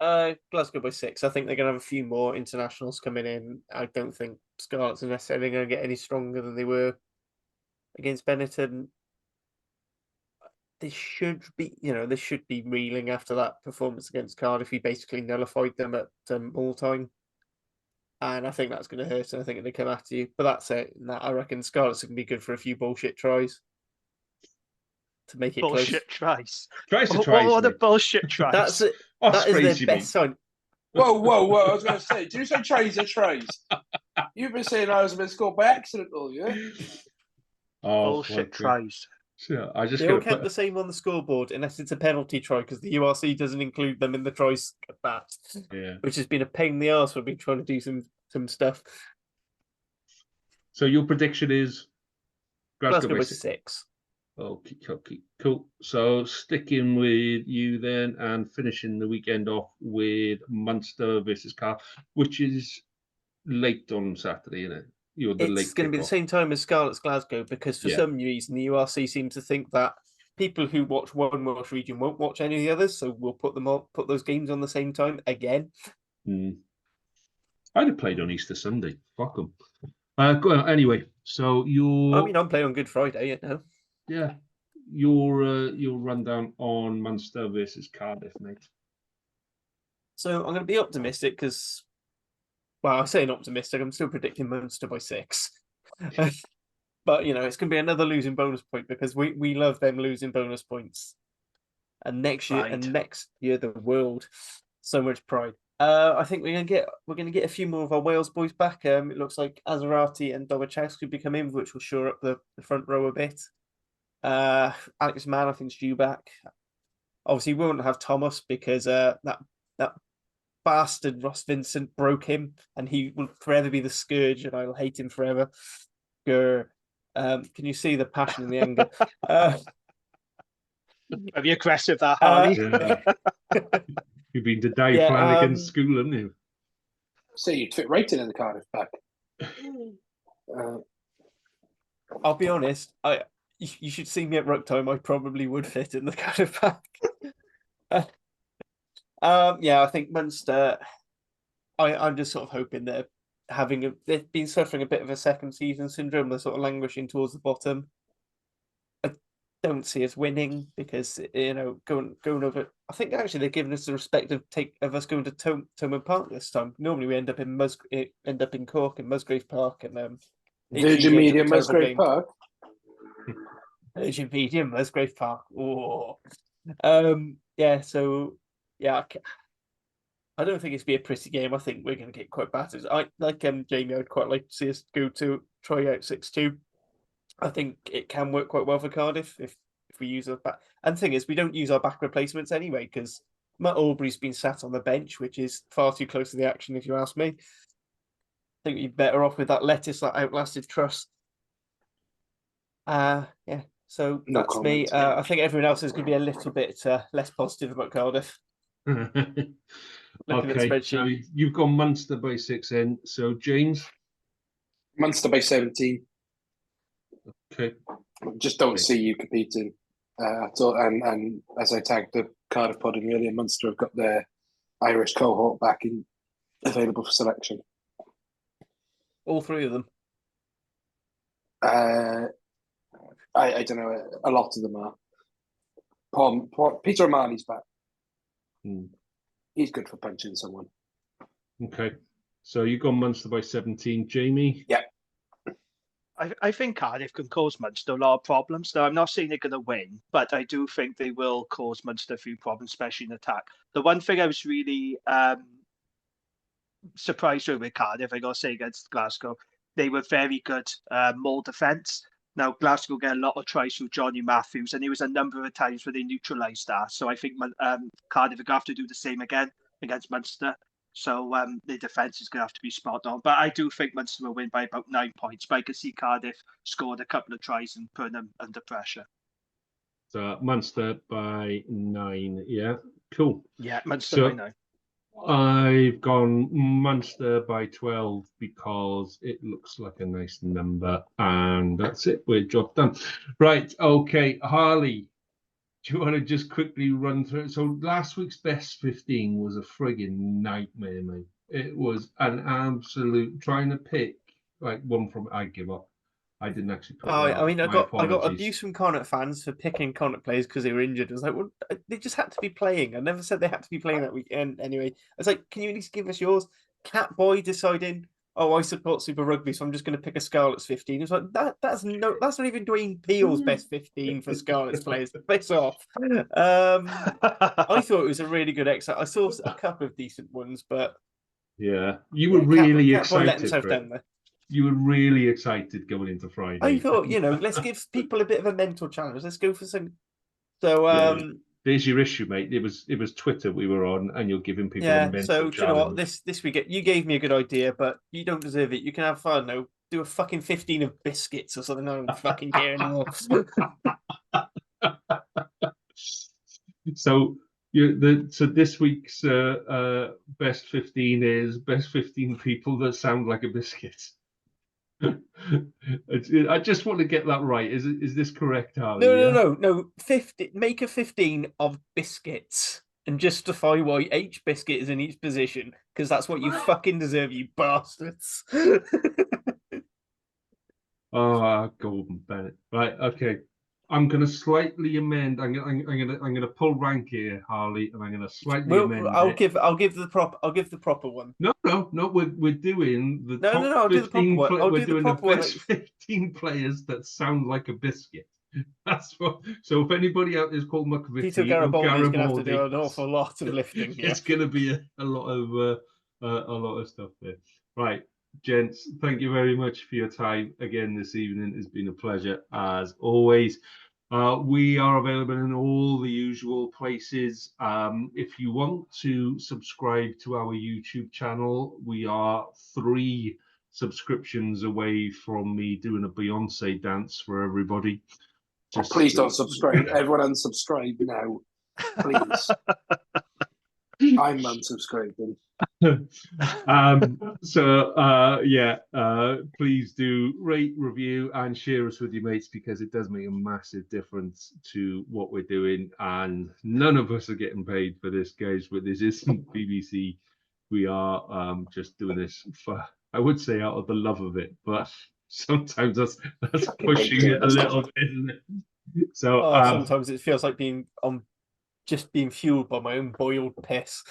Speaker 7: Glasgow by 6. I think they're going to have a few more internationals coming in. I don't think Scarlets are necessarily going to get any stronger than they were against Benetton. They should be reeling after that performance against Cardiff. He basically nullified them at all time. And I think that's going to hurt, and I think they come after you. But that's it. I reckon Scarlets are going to be good for a few bullshit tries to make it
Speaker 8: bullshit
Speaker 7: close.
Speaker 8: Tries. What are the bullshit tries?
Speaker 7: That is their best sign.
Speaker 6: Whoa! I was going to say, did you say tries or tries? You've been saying I was been scored by accident all year.
Speaker 8: Bullshit tries.
Speaker 5: So
Speaker 7: they all kept the same on the scoreboard, unless it's a penalty try, because the URC doesn't include them in the tries at that.
Speaker 5: Yeah.
Speaker 7: Which has been a pain in the arse when we've been trying to do some stuff.
Speaker 5: So your prediction is
Speaker 7: Glasgow by 6.
Speaker 5: Okay, cool. So sticking with you then, and finishing the weekend off with Munster versus Car, which is late on Saturday, isn't it?
Speaker 7: It's going to be the same time as Scarlet's Glasgow, because for some reason the URC seem to think that people who watch one Welsh region won't watch any of the others, so we'll put those games on the same time again.
Speaker 5: I'd have played on Easter Sunday. Fuck them. Go on, anyway, so
Speaker 7: I'm playing on Good Friday,
Speaker 5: Yeah, your rundown on Munster versus Cardiff, mate.
Speaker 7: So I'm going to be optimistic because, well, I say optimistic. I'm still predicting Munster by 6. But, it's going to be another losing bonus point, because we love them losing bonus points. And next year, the world, so much pride. I think we're going to get a few more of our Wales boys back. It looks like Azarati and Dobachowski be coming in, which will shore up the front row a bit. Alex Mann, I think, is due back. Obviously, we won't have Thomas because that bastard Ross Vincent broke him, and he will forever be the scourge, and I'll hate him forever. Grr. Can you see the passion and the anger?
Speaker 8: Have you aggressive that, Harley?
Speaker 5: You've been to Dave Flanagan's school, haven't you?
Speaker 6: So you'd fit right in the Cardiff pack.
Speaker 7: I'll be honest. You should see me at ruck time. I probably would fit in the Cardiff pack. I think Munster. I'm just sort of hoping they're they've been suffering a bit of a second season syndrome. They're sort of languishing towards the bottom. I don't see us winning because going over. I think actually they've given us the respect of us going to Thomond Park this time. Normally we end up in Cork and Musgrave Park and
Speaker 6: Virgin Media Musgrave Park.
Speaker 7: Virgin Media Musgrave Park. Oh, I don't think it's be a pretty game. I think we're going to get quite battered. I like Jamie. I'd quite like to see us try out 6-2. I think it can work quite well for Cardiff if we use our back. And the thing is, we don't use our back replacements anyway because Matt Aubrey's been sat on the bench, which is far too close to the action, if you ask me. I think you're better off with that lettuce that outlasted Trust. So that's me. I think everyone else is going to be a little bit less positive about Cardiff. Looking at the
Speaker 5: Okay,
Speaker 7: spreadsheet.
Speaker 5: so you've gone Munster by 6 then. So James,
Speaker 6: Munster by 17.
Speaker 5: okay,
Speaker 6: Just don't
Speaker 5: Okay.
Speaker 6: see you competing at all. And as I tagged the Cardiff pod in earlier, Munster have got their Irish cohort back in available for selection.
Speaker 7: All three of them.
Speaker 6: I don't know. A lot of them are. Peter O'Malley's back. He's good for punching someone.
Speaker 5: okay. So you've gone Munster by 17, Jamie.
Speaker 6: Yeah.
Speaker 8: I think Cardiff can cause Munster a lot of problems. Now, I'm not saying they're going to win, but I do think they will cause Munster a few problems, especially in attack. The one thing I was really surprised with Cardiff, I got to say, against Glasgow, they were very good maul defence. Now, Glasgow get a lot of tries through Johnny Matthews, and there was a number of times where they neutralised that. So I think Cardiff are going to have to do the same again against Munster. So their defence is going to have to be spot on. But I do think Munster will win by about 9 points. But I can see Cardiff scored a couple of tries and put them under pressure.
Speaker 5: So Munster by 9, yeah, cool.
Speaker 8: Yeah, Munster by 9.
Speaker 5: I've gone Munster by 12 because it looks like a nice number, and that's it. We're job done. Right, okay, Harley, do you want to just quickly run through it? So last week's best 15 was a friggin' nightmare, mate. It was an absolute trying to pick like one from. I give up. I didn't actually put.
Speaker 7: I mean, I got
Speaker 5: apologies.
Speaker 7: abuse from Connacht fans for picking Connacht players because they were injured. I was like, well, they just had to be playing. I never said they had to be playing that weekend. Anyway, I was like, can you at least give us yours? Catboy deciding, I support Super Rugby, so I'm just going to pick a Scarlets 15. It was like that's not even Dwayne Peel's best 15 for Scarlets players. Piss off. I thought it was a really good exercise. I saw a couple of decent ones, but
Speaker 5: yeah, you were really
Speaker 7: Catboy
Speaker 5: excited.
Speaker 7: let himself down there.
Speaker 5: You were really excited going into Friday.
Speaker 7: I thought, let's give people a bit of a mental challenge. Let's go for some. So,
Speaker 5: there's your issue, mate. It was Twitter we were on, and you're giving people a mental
Speaker 7: so
Speaker 5: challenge.
Speaker 7: do you know what? This week you gave me a good idea, but you don't deserve it. You can have fun. No, do a fucking 15 of biscuits or something. I don't fucking care anymore.
Speaker 5: So this week's best 15 is best 15 people that sound like a biscuit. I just want to get that right. Is this correct, Harley?
Speaker 7: No. 50. Make a 15 of biscuits and justify why each biscuit is in each position, because that's what you fucking deserve, you bastards.
Speaker 5: Oh, Golden Bennett. Right, okay. I'm going to slightly amend. I'm going to pull rank here, Harley, and I'm going to slightly amend.
Speaker 7: I'll give the proper one.
Speaker 5: No. We're doing the top
Speaker 7: I'll do the proper one.
Speaker 5: We're doing the best 15 players that sound like a biscuit. That's what. So if anybody out there's called McVitie,
Speaker 7: Peter Garibaldi is going to have to do an awful lot of lifting.
Speaker 5: It's going to be a lot of stuff there. Right. Gents, thank you very much for your time again this evening. It's been a pleasure as always. We are available in all the usual places. If you want to subscribe to our YouTube channel, we are 3 subscriptions away from me doing a Beyonce dance for everybody.
Speaker 6: Please don't subscribe. Everyone unsubscribe now. Please. I'm unsubscribing. Please do rate, review, and share us with your mates, because it does make a massive difference to what we're doing. And none of us are getting paid for this, guys. But this isn't BBC. We are just doing this for, I would say, out of the love of it. But sometimes that's pushing it a little bit, isn't it? So
Speaker 7: sometimes it feels like being fueled by my own boiled piss.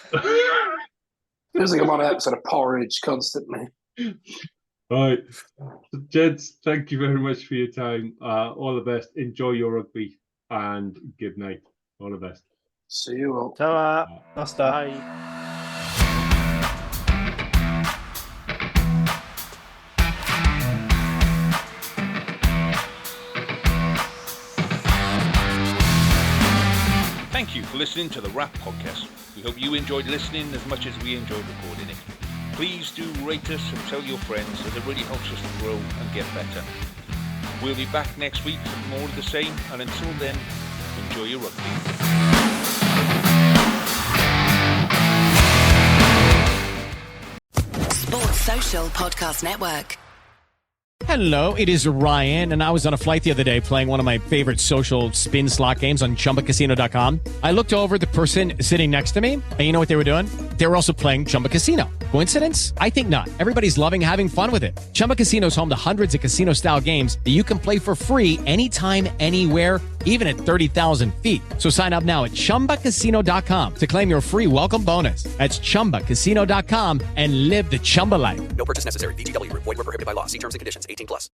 Speaker 6: Feels like I'm on an episode of Porridge constantly.
Speaker 5: All right. So, gents, thank you very much for your time. All the best. Enjoy your rugby, and good night. All the best.
Speaker 6: See you all.
Speaker 8: Ta-ra.
Speaker 7: Bye.
Speaker 4: Thank you for listening to the Wrap Podcast. We hope you enjoyed listening as much as we enjoyed recording it. Please do rate us and tell your friends, as it really helps us to grow and get better. We'll be back next week with more of the same, and until then, enjoy your rugby.
Speaker 10: Social Podcast Network.
Speaker 11: Hello, it is Ryan, and I was on a flight the other day playing one of my favorite social spin slot games on ChumbaCasino.com. I looked over at the person sitting next to me, and you know what they were doing? They were also playing Chumba Casino. Coincidence? I think not. Everybody's loving having fun with it. Chumba Casino is home to hundreds of casino-style games that you can play for free anytime, anywhere, even at 30,000 feet. So sign up now at ChumbaCasino.com to claim your free welcome bonus. That's ChumbaCasino.com and live the Chumba life.
Speaker 12: No purchase necessary. VGW. Void where prohibited by law. See terms and conditions. 18+.